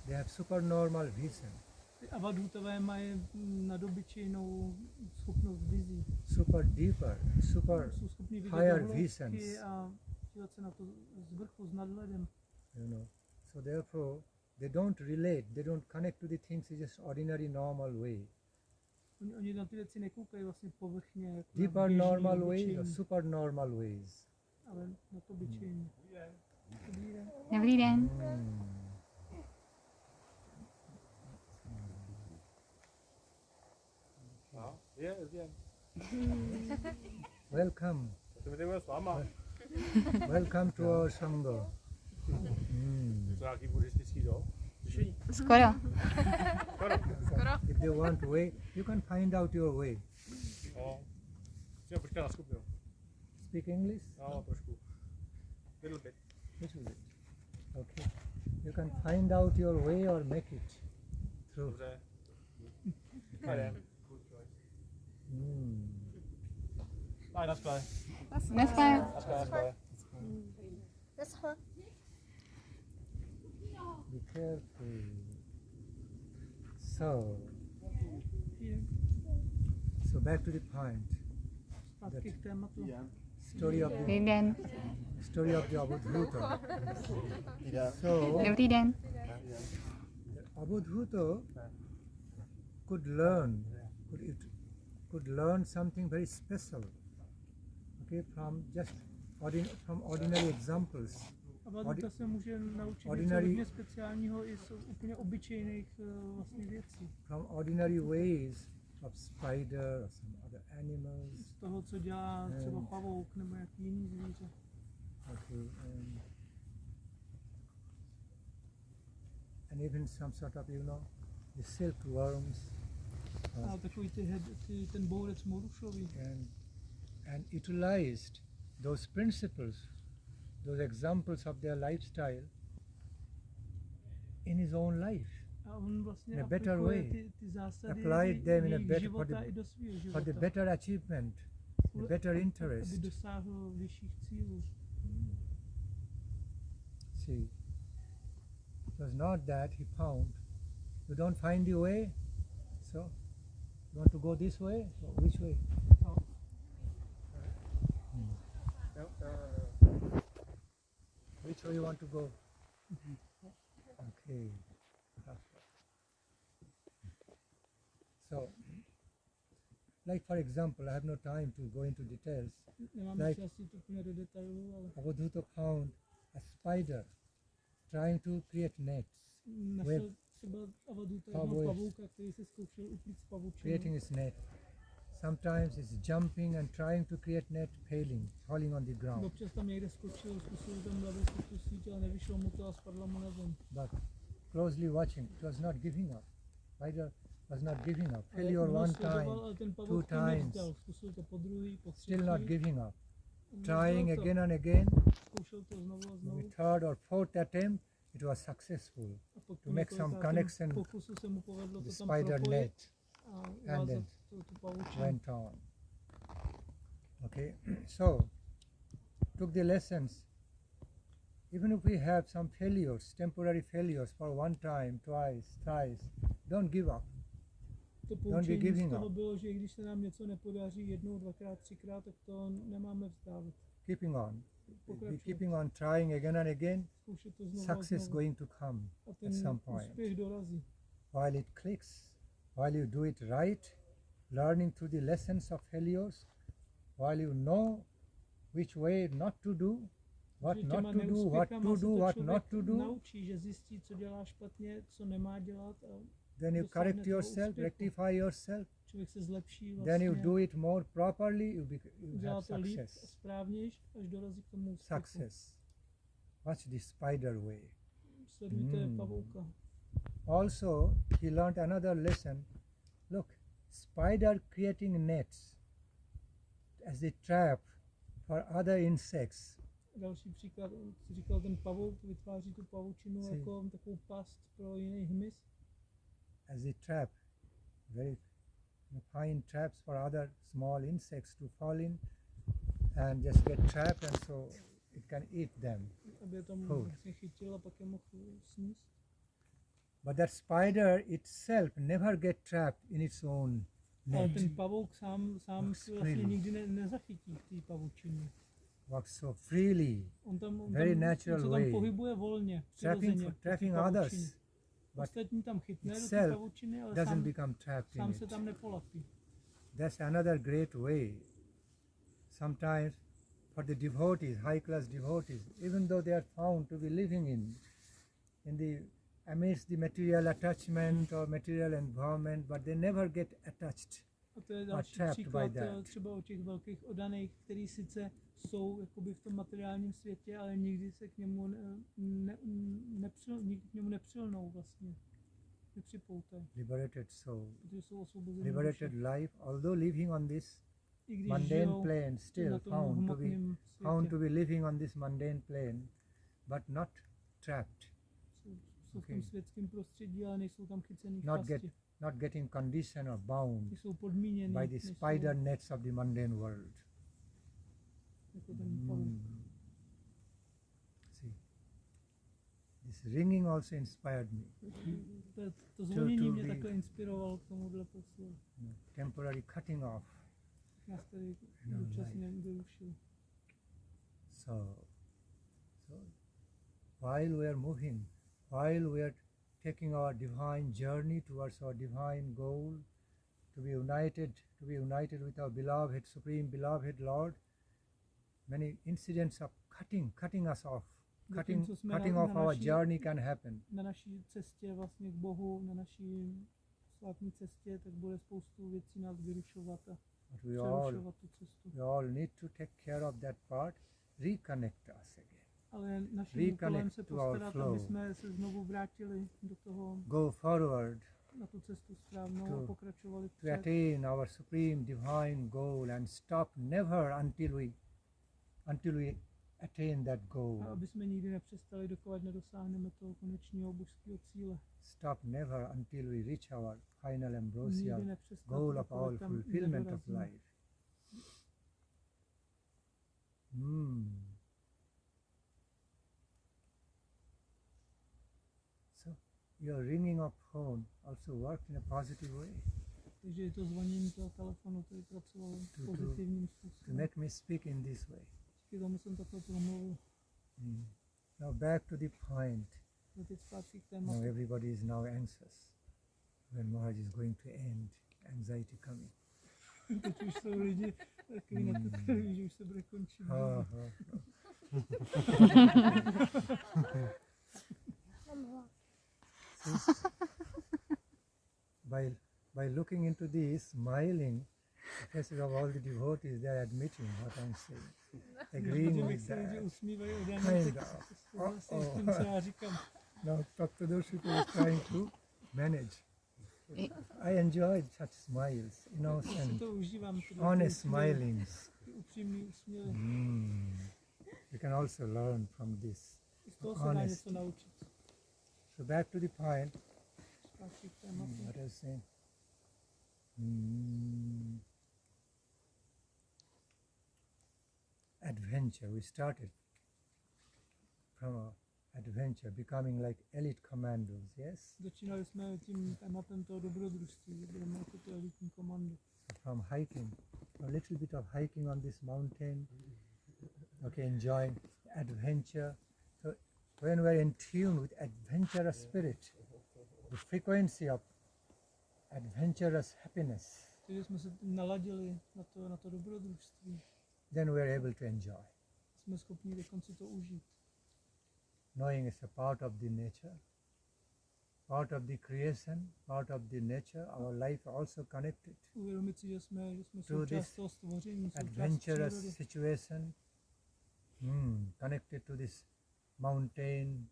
They have supernormal vision, Ty Avadhutové mají nadobyčejnou schopnost vizí. super deeper, super Jsou schopní vidět higher do hloubky visions. a dívat se na to z vrchu, s nadhledem. you know. So therefore, they don't relate, they don't connect to the things in just ordinary normal way. Oni na ty věci nekoukají vlastně povrchně, jako na Deeper běžný, normal ways or obyčejný, supernormal ways. ale na to obyčejný. Dobrý den. Dobrý den. No, je, je. Welcome, To mi s váma. welcome to our Sangha. Je to nějaký buddhistický dom? Slyšení? Skoro. If they want way, you can find out your way. No. Musíme počkat na skupinu. Speak English? No, trošku. Little bit. Little bit. Okay. You can find out your way or make it through. Dobře. Jdem. Mm. Tak, naschle. Naschle. Naschle. That's her. Be careful. So back to the point. Zpátky k tématu. Story of Dobrý the den. Avadhuta. So Dobrý den. Avadhuta could learn something very special. Okay, from ordinary examples. Avadhuta se může naučit něco ordinary- hodně speciálního i z úplně obyčejných vlastně věcí. From ordinary ways of spider or some other animals. Z toho, co dělá třeba pavouk nebo jaký jiný zvíře. Okay, and even some sort of, the silkworms A takový ten bourec morušový. and utilized those principles, those examples of their lifestyle in his own life, A on vlastně in a better aplikuje way. ty zásady Applied them in a jejich better života i do svého života. for the better achievement, the better Aby interest. dosáhl vyšších cílů. See, it was not that he found, you don't find the way, so you want to go this way, so which way? Which way you want to go? Okay. So, like for example, I have no time to go into details. Nemám Like- čas jít úplně do detailů, ale Avadhuta found a spider trying to create nets, našel třeba Avadhuta jednoho Pavouci. pavouka, který se zkoušel uplít z pavučiny. creating his net. Sometimes it's jumping and trying to create net, falling on the ground. Občas tam někde skočil, zkusil tam zavést tu síť, ale nevyšlo mu to a spadla mu na zem. But closely watching, it was not giving up. Spider was not giving up. Ale Failure on ho one sledoval, time, ale ten two pavouk to times, nevzdal. Zkusil to po druhý, po třetí. still not giving up. Nevzdal Trying to. again and again, Zkoušel to znovu a maybe znovu. third or fourth attempt, it was successful A po to make some několikátém connection pokusu se mu povedlo the to tam spider propojit net a and uvázat then tu pavučinu. went on. Okay, so took the lessons. Even if we have some failures, temporary failures for one time, twice, thrice, don't give up. To be poučení z giving toho up. bylo, že když se nám něco nepodaří jednou, dvakrát, třikrát, tak to nemáme vzdávat. Keeping on. Pokračovat. Keeping on trying again and again, Zkoušet to znovu a success znovu. going to come A at ten some point. úspěch dorazí. While it clicks, while you do it right, learning through the lessons of failures, while you know which way not to do, what Že not těma to do, what neúspěchama to se do, to what člověk not to do, naučí, že zjistí, co dělá špatně, co nemá dělat a then you dosáhne correct toho yourself, úspěchu. rectify yourself, Člověk se zlepší then you vlastně, do it more properly, you dělá have to líp a success. správnějš, až dorazí k tomu úspěchu. Success. Watch the spider way. Sledujte Mm. pavouka. Also, he learned another lesson. Look, spider creating nets as a trap for other insects. Další příklad, on si říkal, ten pavouk vytváří tu pavučinu Si. jako takovou past pro jiný hmyz. As a trap, very fine traps for other small insects to fall in and just get trapped, and so it can eat them. Aby je tam Food. vlastně chytil a pak je mohl sníst. But that spider itself never get trapped in its own Ale net. ten pavouk sám Works si vlastně freely. nikdy nezachytí v té pavučině. Works so freely, On Very tam, natural se tam way. pohybuje volně, trapping, přirozeně. v té trapping pavučině. others, but Ostatní tam chytne do té itself pavučiny, ale doesn't sám, become trapped in sám se it. tam nepolapí. That's another great way. Sometimes for the devotees, high-class devotees, even though they are found to be living in the amidst the material attachment or material environment, but they never get attached. A to je další trapped příklad by that. třeba o těch velkých oddaných, kteří sice jsou jakoby v tom materiálním světě, ale nikdy se k němu nikdy k němu nepřilnou vlastně. Nepřipoutají, Liberated soul, protože jsou osvobození liberated duše. life, although living on this I když mundane žijou plane, still na tom found to be hmotném found to světě, be living on this mundane plane, but not trapped, jsou v Okay. tom světském prostředí, ale nejsou tam chycený v not pasti. not getting conditioned or bound Nejsou podmíněný, by the nejsou spider nets of the mundane world. jako ten pavouk. this ringing also inspired me. To zvonění to mě be- takhle inspirovalo k tomuhle poslu. Temporary cutting off. Nás tady No, dočasně vyrušil. So while we are moving, while we are taking our divine journey towards our divine goal, to be united with our beloved, supreme beloved Lord, many incidents of cutting us off, cutting off our journey can happen. Na naší cestě vlastně k Bohu, na naší slavní cestě, tak bude spoustu věcí nás vyrušovat a But přerušovat tu cestu. we all need to take care of that part, reconnect us again. Ale naším úkolem se to our postarat, aby flow. jsme se znovu vrátili do toho, Go forward na tu cestu správnou a pokračovali to vpřed. attain our supreme divine goal and stop never until we attain that A goal. aby jsme nikdy nepřestali, dokud nedosáhneme toho konečného božského cíle. Stop never until we reach our final Nikdy ambrosial nepřestat, goal of dokud our tam fulfillment of nedorazíme. life. So your ringing of phone also worked in a positive way Takže je to zvonění toho telefonu, který pracoval pozitivním to způsobem. make me speak in this way. Díky tomu jsem takhle promluvil. Now back to the point. A teď zpátky k Now tématu. everybody is now anxious when Maharaj is going to end, anxiety coming. Teď už jsou lidi takový natrpělí, že už se bude končit. By looking into this, smiling, the faces of all the devotees, they are admitting what I'm saying, agreeing Vidím, jak with se lidi that. usmívají ode mě, Kind tak of. souhlasím s tím, co já říkám. Now Bhakti is trying to manage. I enjoyed such smiles, Já si innocent, to užívám. tyhle ty honest úsměvy, smilings. ty upřímný úsměvy. You can also learn from this. Z toho se dá Honest. něco naučit. So back to the point. Zpátky k tématu. What I was saying. Adventure. We started from a adventure, becoming like elite commandos. Yes. Začínali jsme tím tématem toho dobrodružství, že budeme jako to elitní komando. So from hiking, a little bit of hiking on this mountain. Okay, enjoying adventure. So when we're in tune with adventurous spirit, the frequency of adventurous happiness, Takže jsme se naladili na to dobrodružství. then we're able to enjoy. Jsme schopni dokonce to užít. Knowing it's a part of the nature, part of the creation, part of the nature, our life also connected Uvědomit si, že jsme to součást this toho stvoření, součást adventurous přírody. situation, connected to this mountain,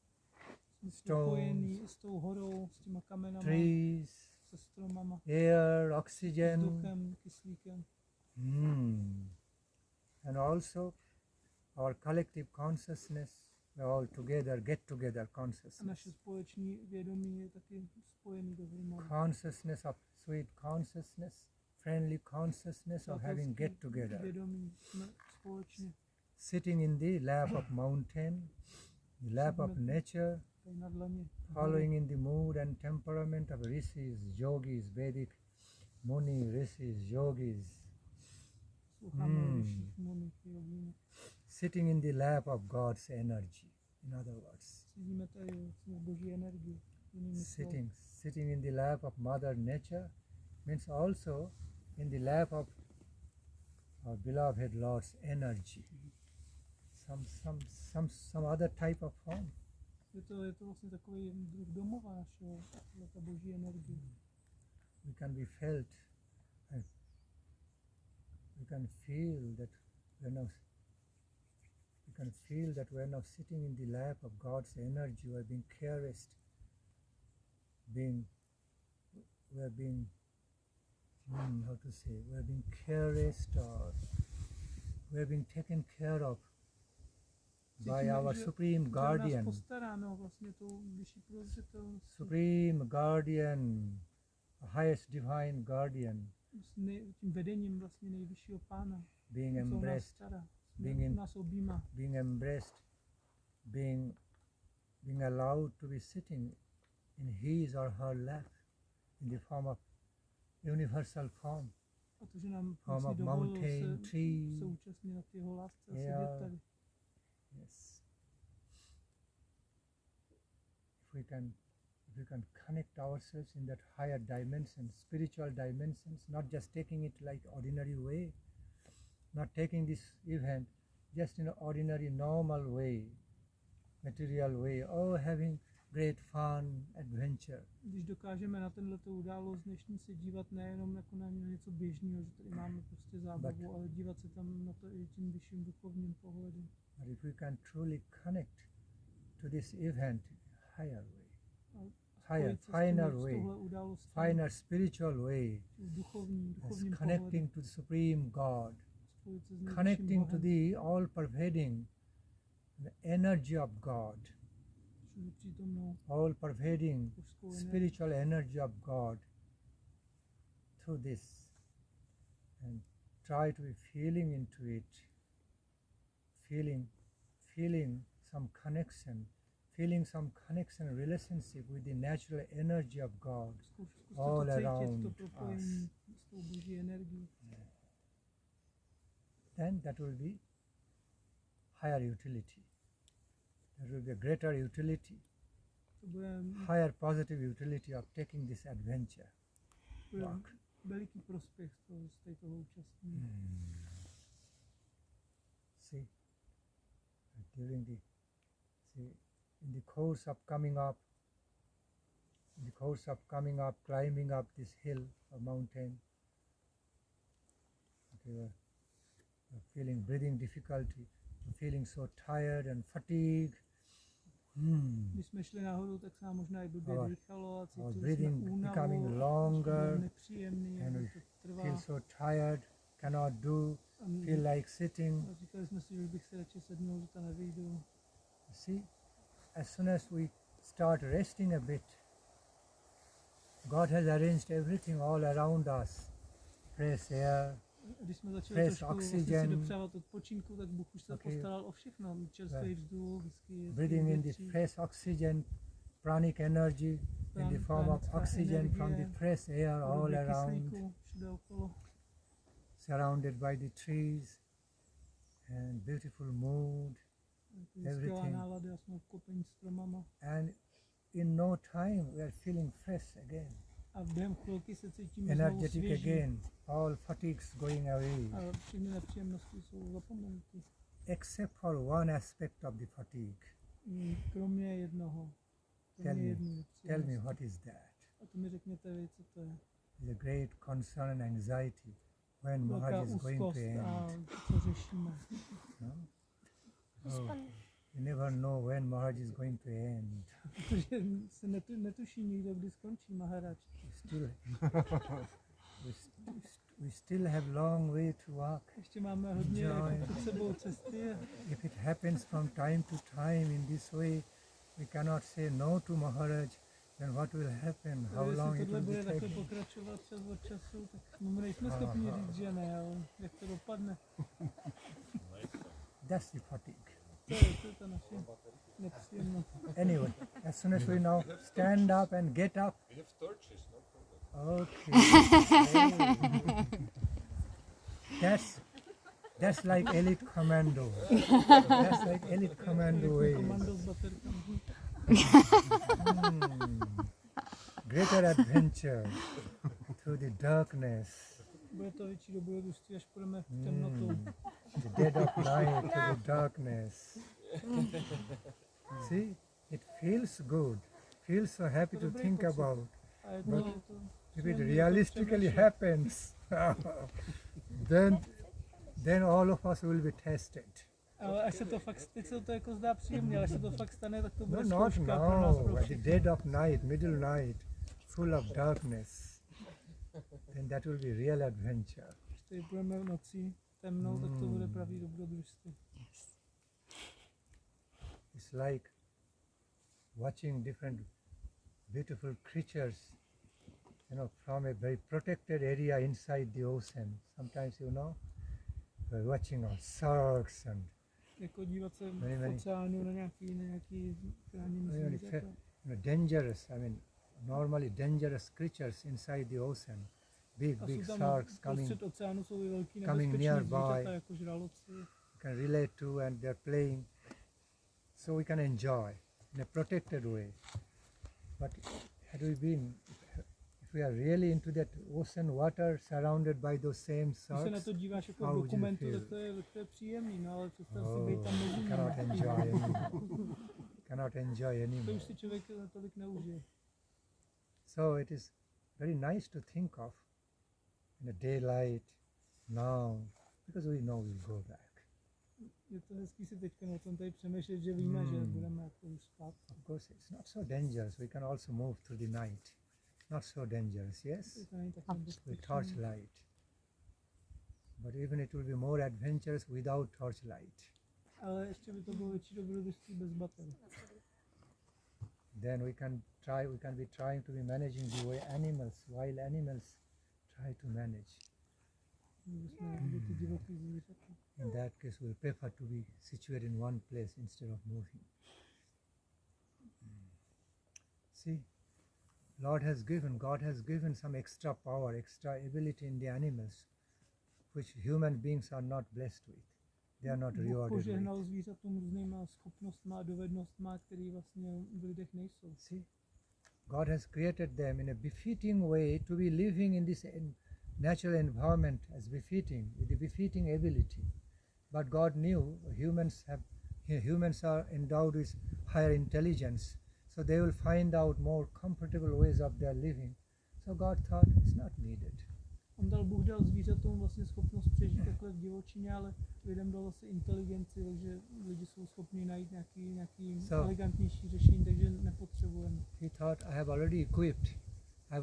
Jsme stones, spokojení s tou horou, s těma kamenama, trees, se stromama, air, oxygen, vzduchem, kyslíkem. and also our collective consciousness, we all together, get together A consciousness. naše společné vědomí je taky spojený dohromady. Consciousness of sweet consciousness, friendly consciousness of having get together. Vědomí jsme společně Sitting in the lap of mountain, the lap of nature, tady na dlaně. following in the mood and temperament of rishis, yogis, Vedic, Muni, rishis, yogis, Posloucháme vyšších muních, jogínek. sitting in the lap of God's energy, in other words. Sedíme tady vlastně v boží energii. Jinými slovy. Sitting in the lap of Mother Nature means also in the lap of our beloved Lord's energy. Some other type of form. Je to vlastně takový druh domova našeho, ta boží energie. We can be felt, we can feel that we're now sitting in the lap of God's energy. We're being caressed, we're being caressed, or we're being taken care of by our supreme guardian. Nás postaráme o vlastně tou vyšší prozřetelnost. Supreme guardian, highest divine guardian, Tím vedením vlastně nejvyššího pána. being Co nás embraced, stará. being in- Nás objímá. being embraced, being being allowed to be sitting in his or her lap in the form of universal form, A to, že nám form of dovolil mountain, tree. se účastnit na jeho lásce a Yeah. sedět tady. Yes. If we can connect ourselves in that higher dimension, spiritual dimensions, not just taking it like ordinary way, not taking this event just in an ordinary normal way, material way, oh having great fun, adventure. Když dokážeme na tenhleto událost dnešní se dívat nejenom jako na něco běžného, že tady máme prostě zábavu, ale dívat se tam na to i tím vyšším duchovním pohledem. But if we can truly connect to this event higher way, higher, finer way, finer spiritual way, as connecting to the Supreme God, connecting to the all-pervading energy of God, all-pervading spiritual energy of God through this, and try to be feeling into it, feeling some connection, relationship with the natural energy of God all around us. Then that will be higher utility. That will be a greater utility, higher positive utility of taking this adventure walk. Veliký prospěch z toho účastní. See, in the course of coming up, climbing up this hill or mountain, okay, feeling breathing difficulty, feeling so tired and fatigued. Když jsme šli nahoru, tak se nám možná i blbě dýchalo a cítili jsme breathing únavu, becoming longer, nepříjemný, and a we to trvá. feel so tired, cannot do, feel like sitting. A říkali jsme si, že bych se radši sednul, že to nevyjdu. See, as soon as we start resting a bit, God has arranged everything all around us. Fresh air, Když jsme začali fresh trošku oxygen, si dopřávat odpočinku, tak Bůh už se postaral o všechno. Čerstvý vzduch, breathing in the fresh oxygen, pranic energy in the form of oxygen from the fresh air all around, surrounded by the trees and beautiful mood, everything. And in no time we are feeling fresh again, A během chvilky se cítíme energetic again, all fatigues going away, a všechny nepříjemnosti jsou zapomenuty. except for one aspect of the fatigue. Kromě jednoho. Tell me what is that? A to mi řekněte vy, co to je. It's a great concern and anxiety when Maharaj is going to end. A co řešíme. No? Oh, you never know when Maharaj is going to end. Protože se netuší nikdo, kdy skončí Maharaj. We still have long way to walk. Ještě máme hodně před sebou cesty. If it happens from time to time in this way, we cannot say no to Maharaj, then what will happen? How long it will be bude takhle taking? pokračovat čas od času, tak my nejsme schopni říct, že ne, ale jak to dopadne. That's the fatigue. To je ta naše nepříjemnost. Anyway, as soon as we now stand up and get up. Okay. That's like elite commando. That's like elite commando way. Greater adventure through the darkness. Bude to větší dobrodružství, až půjdeme v temnotu. The dead of night to the darkness. See, it feels good. Feels so happy to think about. But if it realistically happens, then all of us will be tested. Ale až se to fakt, teď se to jako zdá příjemně, ale až se to fakt stane, tak to bude No, not zkouška pro nás, now, pro at the všechny. dead of night, middle night, full of darkness. Then that will be real adventure. Když tady budeme v noci temnou, tak to bude pravý dobrodružství. It's like watching different beautiful creatures, from a very protected area inside the ocean. Sometimes, we're watching our sharks and jako dívat se Very, v very- oceánu na nějaký chráněný very zvířata. dangerous. I mean, normally dangerous creatures inside the ocean. Big, A big jsou tam sharks coming, prostřed oceánu jsou i velký coming nebezpečný nearby. zvířata, jako žraloci. you can relate to, and they're playing, so we can enjoy in a protected way. But had we been, if we are really into that ocean water surrounded by those same Když se na sharks, to díváš jako how v would you dokumentu, feel? tak to je příjemný, no ale představ si oh, být tam mezi you cannot nimi. enjoy anymore. Cannot enjoy To anymore. už si člověk tolik neužije. So it is very nice to think of in the daylight now, because we know we'll go back. Je to hezký si teďka o tom tady přemýšlet, že víme, že budeme jako už spát. Of course, it's not so dangerous. We can also move through the night. Not so dangerous, yes? To není tak With nebezpečný. torchlight. But even it will be more adventurous without torchlight. Ale ještě by to bylo větší dobrodružství bez baterie. Then we can be trying to be managing the way wild animals try to manage. My bychom byli ty divoký zvířata. In that case, we'll prefer to be situated in one place instead of moving. See, God has given some extra power, extra ability in the animals, which human beings are not blessed with. They are not Bůh rewarded with. požehnal zvířatům různýma schopnostma a dovednostma, které vlastně v lidech nejsou. See, God has created them in a befitting way to be living in this natural environment as befitting, with the befitting ability. But God knew humans are endowed with higher intelligence, so they will find out more comfortable ways of their living. So God thought it's not needed. Bůh dal zvířatům vlastně schopnost přežít takhle v divočině, ale lidem dal zase inteligenci, takže lidi jsou schopni najít nějaký elegantnější řešení, takže nepotřebujeme. He thought, I have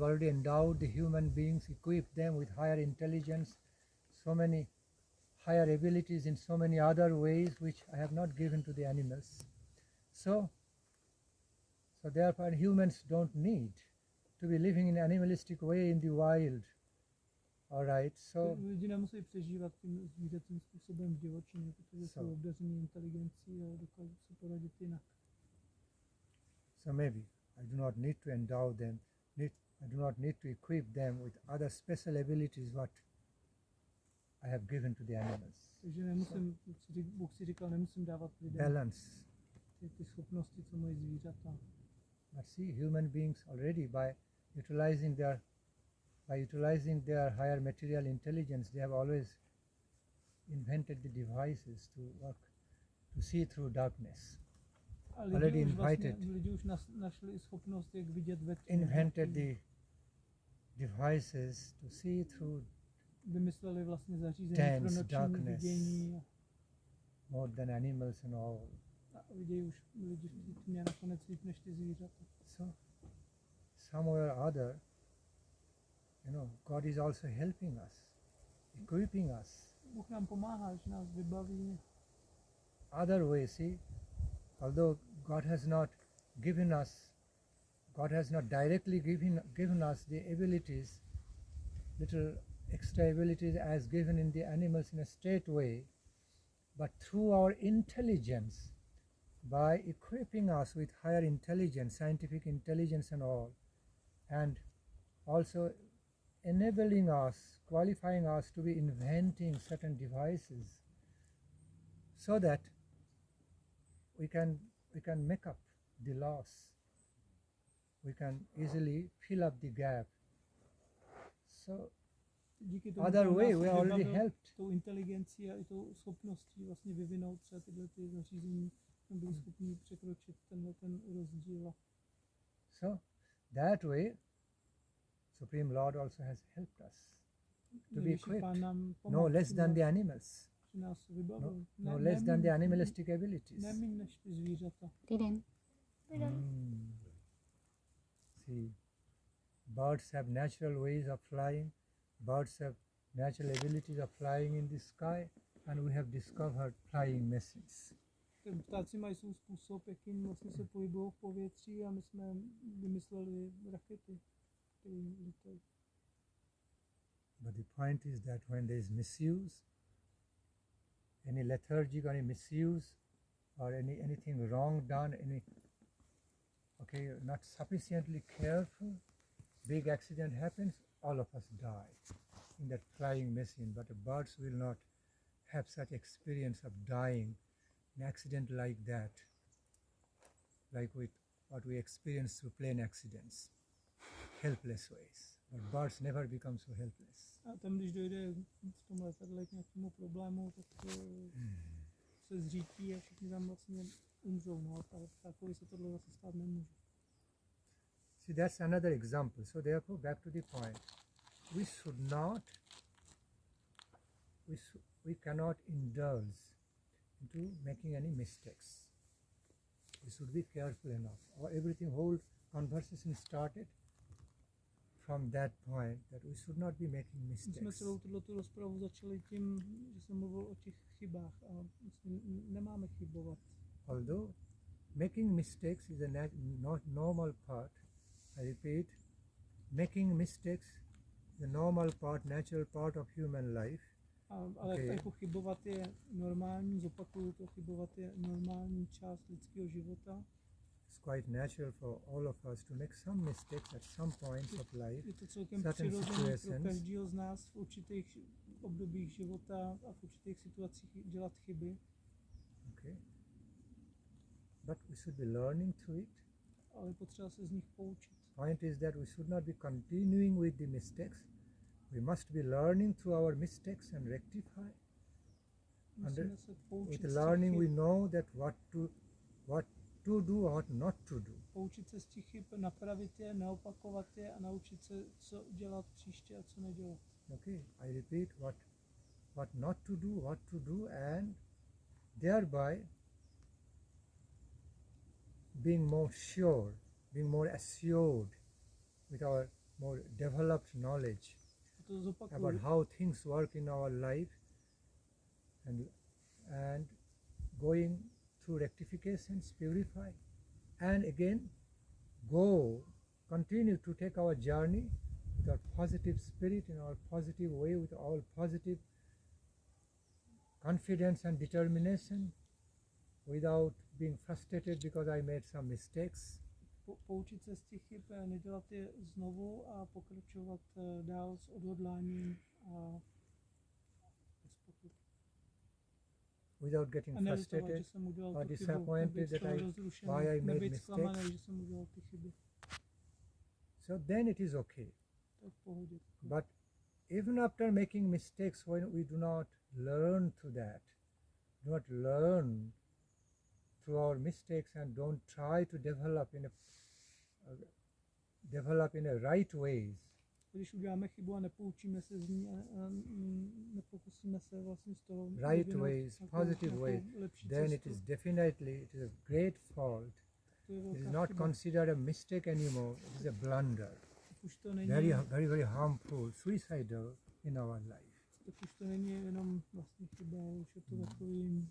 already endowed the human beings, equipped them with higher intelligence, so many higher abilities in so many other ways which I have not given to the animals. So therefore humans don't need to be living in an animalistic way in the wild. All right, so Lidi nemusí přežívat tím zvířecím způsobem v divočině, protože jsou obdaření inteligencí a dokážou se poradit jinak. So maybe I do not need to endow them, I do not need to equip them with other special abilities what I have given to the animals. Takže nemusím, Bůh si říkal, nemusím dávat lidem Balance. ty schopnosti, co mají zvířata. But see, human beings already by utilizing their higher material intelligence, they have always invented the devices to see through darkness. A Already invited. Lidi už našli schopnost, jak vidět ve tmě. Invented the devices to see through Vymysleli vlastně zařízení dense pro noční darkness. vidění more than animals and all. a vidějí už lidi v té tmě nakonec líp než ty zvířata. So somewhere or other, God is also helping us, equipping us. Bůh nám pomáhá, že nás vybaví. Other way, see, although God has not directly given us the abilities, little extra abilities as given in the animals in a straight way, but through our intelligence, by equipping us with higher intelligence, scientific intelligence and all, and also enabling us, qualifying us to be inventing certain devices, so that we can make up the loss. We can easily fill up the gap. So Díky tomu, other že way, nás we are already vybavil helped. tou inteligencí a i tou schopností vlastně vyvinout třeba tyhle ty zařízení, jsme byli schopni překročit ten rozdíl. So that way, Supreme Lord also has helped us to be equipped, no less than the animals, že nás vybavil. no less than the animalistic abilities. Neméně než ty zvířata. Týden. See, birds have natural ways of flying, birds have natural abilities of flying in the sky, and we have discovered flying machines. Ptáci mají svůj způsob, jakým vlastně se pohybují v povětří a my jsme vymysleli rakety, které letají. But the point is that when there is misuse, any lethargy, any misuse, or anything wrong done, not sufficiently careful, big accident happens, all of us die in that flying machine. But the birds will not have such experience of dying in accident like that, like with what we experience through plane accidents, helpless ways. But birds never become so helpless. A tam, když dojde v tom letadle k nějakému problému, tak se zřítí a všichni tam vlastně umřou. No, a takový se tohle zase stát nemůže. See, that's another example. So therefore, back to the point, we cannot indulge into making any mistakes. We should be careful enough. Or everything, whole conversation started from that point that we should not be making My jsme mistakes. celou tuto rozpravu začali tím, že jsem mluvil o těch chybách a vlastně nemáme chybovat. Although making mistakes is a not normal part, I repeat, making mistakes is a normal part, natural part of human life. Ale Okay. jako chybovat je normální, zopakuju to, chybovat je normální část lidského života. It's quite natural for all of us to make some mistakes at some points of life. Je to celkem Certain přirozené pro situations. každého z nás v určitých obdobích života a v určitých situacích dělat chyby. Okay. But we should be learning through it. Ale je potřeba se z nich poučit. Point is that we should not be continuing with the mistakes. We must be learning through our mistakes and rectify. Musíme se poučit With z těch learning, we chyb. know that what to do or what not to do. Poučit se z těch chyb, napravit je, neopakovat je a naučit se, co dělat příště a co nedělat. Okay, I repeat, what not to do, what to do, and thereby being more sure, being more assured with our more developed knowledge To about zopakuju. how things work in our life, and going through rectifications, purify, and again continue to take our journey with our positive spirit, in our positive way, with all positive confidence and determination, without being frustrated because I made some mistakes. Poučit se z těch chyb, nedělat je znovu a pokračovat dál s odhodláním a bez pochyb. Without getting A nelitovat, frustrated že jsem udělal or tu chybu, disappointed nebýt z that toho why rozrušený, I made nebýt zklamaný, mistakes. že jsem udělal ty chyby. So then it is okay. To je v pohodě. But even after making mistakes, when we do not learn through that, do not learn through our mistakes and don't try to develop in a right ways, Když uděláme chybu a nepoučíme se z ní a nepokusíme se vlastně z toho right vyvinout ways, nějakou positive ways, lepší then it cestu, is definitely a great fault. to je It is velká not chyba. considered a mistake anymore. It is a blunder, Už to není, very, very, very harmful, suicidal in our life. tak už to není jenom vlastně chyba, ale už je to takový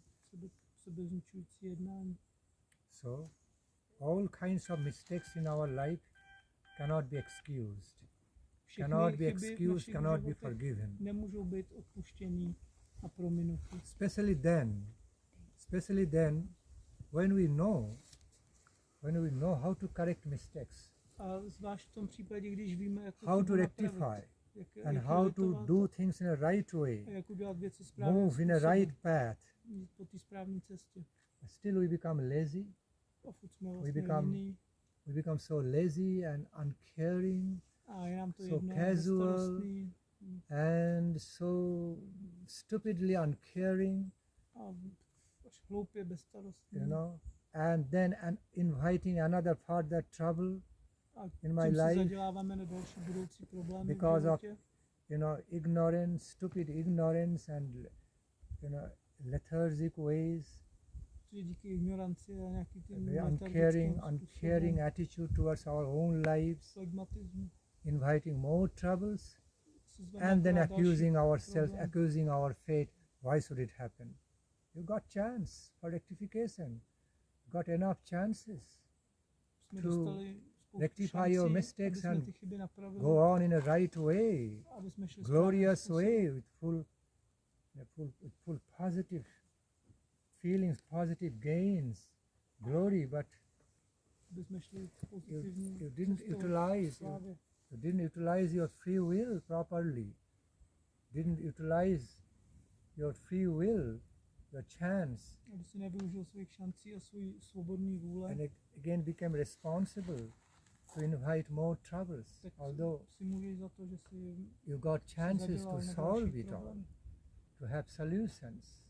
sebezničující jednání. So, all kinds of mistakes in our life cannot be excused, Všechny cannot be chyby v excused, našich cannot be životech forgiven. nemůžou být odpuštěný a prominuty. Especially then, when we know how to correct mistakes, A zvlášť v tom případě, když víme, jak how to chybu napravit, rectify, jak and how to litovat do things in a right a way, jak udělat věci správným move in a způsobem, right path. jít po té správné cestě. Still we become lazy, A furt jsme we vlastně become jiný so lazy and uncaring a je nám to so jedno, casual, bezstarostný and so stupidly uncaring, a až hloupě bezstarostný. and then inviting another further trouble A in my tím se life zaděláváme na další budoucí problémy v because of životě. ignorance, stupid ignorance, and lethargic ways, Protože díky ignoranci a nějaký tím very letargickým uncaring attitude towards our own lives, flegmatismu. inviting more troubles, Se zveme and then akorát další accusing ourselves, problém. accusing our fate. Why should it happen? You got chance for rectification. Got enough chances. Jsme to dostali spoustu rectify šancí, your mistakes aby jsme and ty chyby napravili, Go on in a right way, aby jsme šli glorious správným způsobem. way, with full positive feelings, positive gains, glory, but aby jsme šli you pozitivní didn't cestou utilize slávy. you didn't utilize your free will properly. Didn't utilize your free will, your chance, A když si nevyužil svých šancí a svůj svobodný vůle, and again became responsible to invite more troubles. tak Although si můžeš za to, že si you got chances zadělal to na solve další it all, problémy. to have solutions.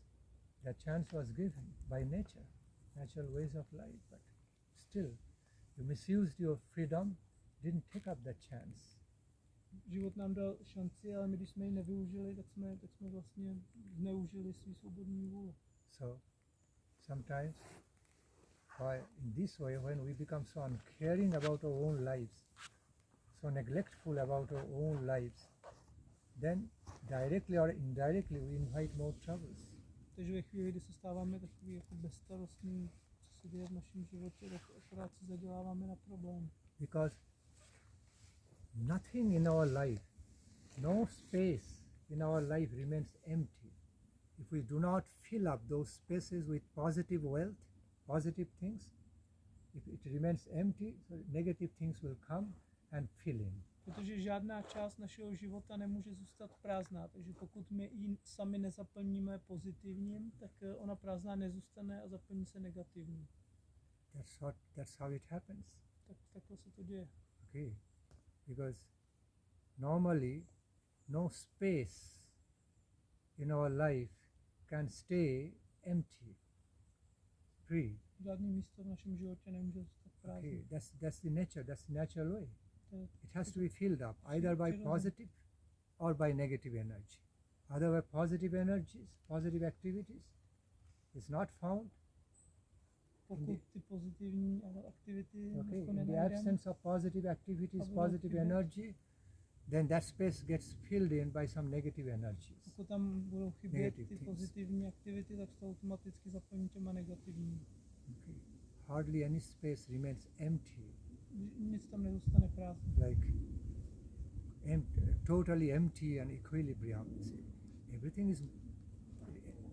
That chance was given by nature, natural ways of life, but still you misused your freedom, didn't take up that chance. Život nám dal šanci, ale my když jsme ji nevyužili, tak jsme vlastně zneužili svý svobodný vůli. So sometimes in this way, when we become so uncaring about our own lives, so neglectful about our own lives, then directly or indirectly we invite more troubles. Takže ve chvíli, kdy se stáváme takový jako bezstarostný, co se děje v našem životě, tak akorát si zaděláváme na problém. Because nothing in our life, no space in our life remains empty. If we do not fill up those spaces with positive wealth, positive things, if it remains empty, so negative things will come and fill in. Protože žádná část našeho života nemůže zůstat prázdná, takže pokud my ji sami nezaplníme pozitivním, tak ona prázdná nezůstane a zaplní se negativním. That's how it happens. Tak takhle se to děje. Okay, because normally no space in our life can stay empty, free. Žádný místo v našem životě nemůže zůstat prázdné. Okay, that's the nature, that's the natural way. To- It has to be filled up either by positive or by negative energy. Otherwise, positive energies, positive activities is not found. Pokud ty pozitivní aktivity Okay, jako in the nenajdeme, absence of positive activities, Positive positive activities. energy, then that space gets filled in by some negative energies. pokud tam budou chybět Negative ty things. pozitivní aktivity, tak se to automaticky zaplní těma negativními. Okay. Hardly any space remains empty, Nic tam nezůstane prázdné. like totally empty and equilibrium. See, everything is,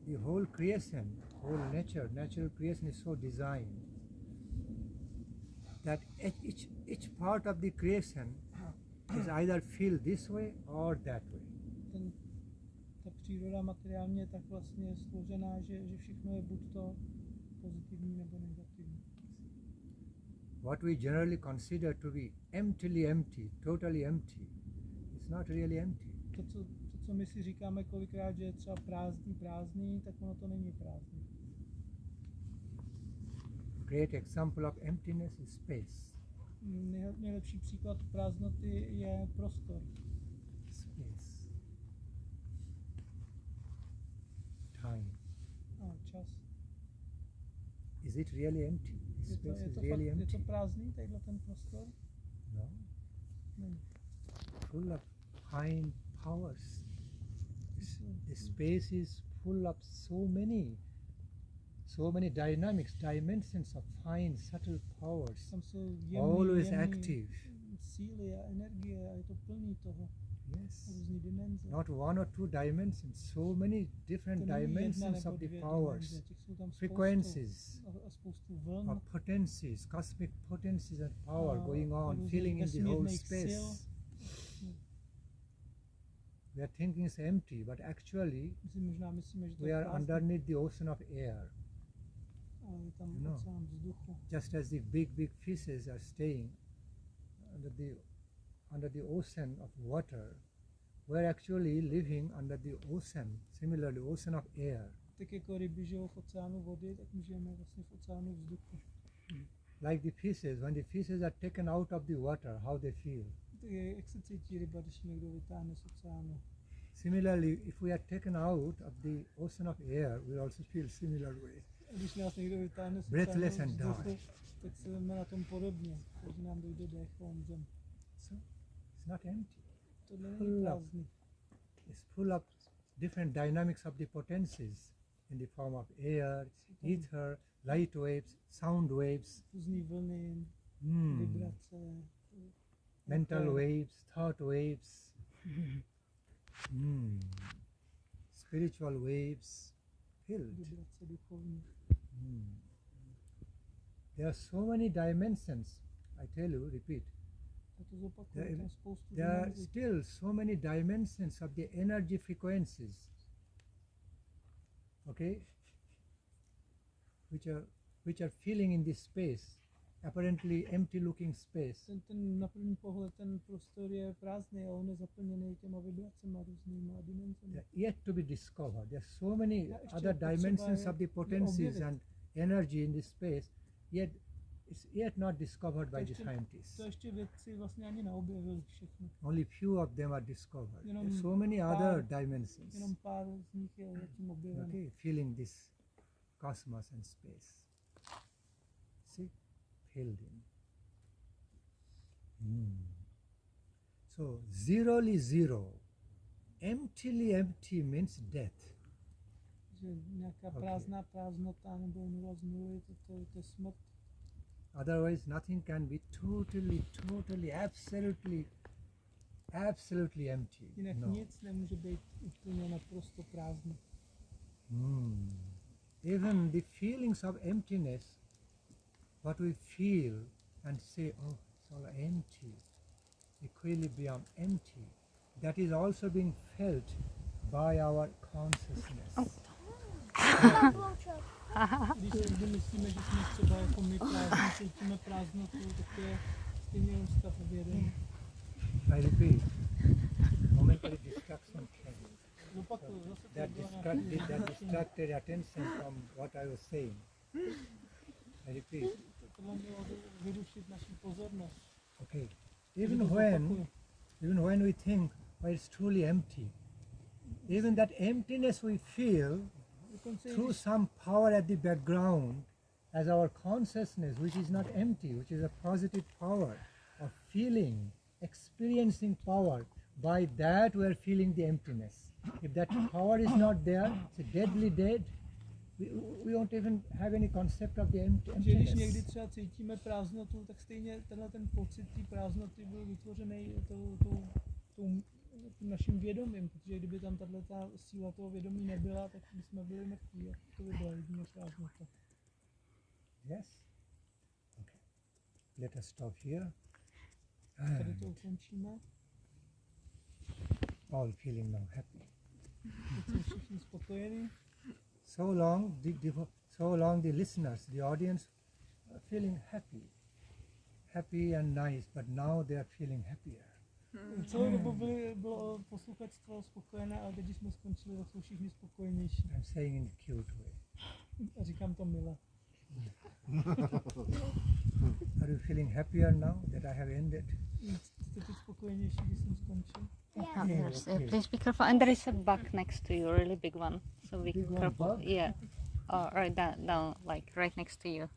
the whole creation, whole natural creation is so designed that each part of the creation is either filled this way or that way. Ta příroda materiálně je tak vlastně složená, že všechno je buď to pozitivní nebo negativní. What we generally consider to be emptily empty, totally empty, it's not really empty. To, co my si říkáme kolikrát, že je třeba prázdný, tak ono to není prázdný. Great example of emptiness is space. Nejlepší příklad prázdnoty je prostor. Space. Time. A čas. Is it really empty? This space is really je empty. to prázdný, tadyhle ten prostor? No. Není. Full of fine powers. The space is full of so many dynamics, dimensions of fine, subtle powers. Tam jsou Always jemný active. síly a energie a je to plný toho. Yes. Různý dimenze. Not one or two dimensions, so many different To není jedna dimensions nebo of the dvě powers, dimenze, těch jsou tam frequencies, a spoustu vln. of potencies, cosmic potencies and power A going on, různých filling in the whole vesmírných sil. space. We are thinking it's empty, but actually Možná myslíme, že to we je are prázdný, underneath the ocean of air. ale je tam No. oceán vzduchu. Just as the big fishes are staying under the ocean of water, we are actually living under the ocean, similarly ocean of air. Tak jako ryby žijou v oceánu vody, tak my žijeme vlastně v oceánu vzduchu. Like the fishes, when the fishes are taken out of the water, how they feel. Tak jak se cítí ryba, když ji někdo vytáhne z oceánu? Similarly, if we are taken out of the ocean of air, we also feel similar way. A když nás někdo vytáhne z Breathless oceánu and vzduchu, die. tak se jdeme na tom podobně, takže nám dojde dech a umřeme. So it's not empty. Tohle není Full of, prázdný. it's full of different dynamics of the potencies in the form of air, ether, light waves, sound waves, Různý vlny, vibrace, mental waves, thought waves, spiritual waves, filled. vibrace duchovní. There are so many dimensions. I tell you, repeat. Já to zopakuju, tam spoustu There are dimenzí. still so many dimensions of the energy frequencies. Okay? Which are filling in this space, apparently empty looking space. Ten na první pohled ten prostor je prázdný a on je zaplněný těma vibracema různýma dimenzemi. They are yet to be discovered. There are so many Yeah, ještě other potřeba dimensions je of the potencies objevit. and energy in this space, yet it's yet not discovered by the ještě- scientists. To ještě vědci vlastně ani neobjevili všechno. Only few of them are discovered. There Jenom are so many pár- other dimensions, Jenom pár z nich je zatím objeveno. okay, filling this cosmos and space. See, filled in. So zeroly zero, emptily empty means death. Že nějaká Okay. prázdná prázdnota nebo nula z nuly, to je smrt. Otherwise, nothing can be totally, absolutely empty. Jinak No. nic nemůže být úplně naprosto prázdný. Even the feelings of emptiness, what we feel and say, oh, it's all empty, equilibrium, empty, that is also being felt by our consciousness. Když si někdy myslíme, že jsme třeba jako my prázdní, cítíme prázdnotu, tak to je stejně jenom stav vědomí. I repeat, momentary distraction came. Zopakuju, zase to That bylo that distracted attention from what I was saying. I repeat, tohle mělo vyrušit naši pozornost. okay. Takže Even to when zopakuju. we think, well, it's truly empty, even that emptiness we feel Dokonce i through když some power at the background as our consciousness, which is not empty, which is a positive power of feeling, experiencing power. By that we are feeling the emptiness. If that power is not there, it's a deadly dead. We won't even have any concept of the že když někdy emptiness. třeba cítíme prázdnotu, tak stejně tenhle ten pocit té prázdnoty byl vytvořený tím naším vědomím, protože kdyby tam tato síla toho vědomí nebyla, tak bychom byli mrtví a to by byla jediná prázdnota. Yes? Okay. Let us stop here. Tady to ukončíme. All feeling now happy. Teď jsme všichni spokojení. So long the listeners, the audience are feeling happy and nice, but now they are feeling happier. Celou dobu bylo posluchačstvo spokojené, ale teď, když jsme skončili, tak jsou všichni spokojenější. I'm saying in a cute way. A říkám to milé. Are you feeling happier now that I have ended? Jste teď spokojenější, když jsem skončil? Yes, okay. please be careful. And there is a bug next to you, a really big one. So be Big one, careful. bug? Yeah. Right down, like right next to you.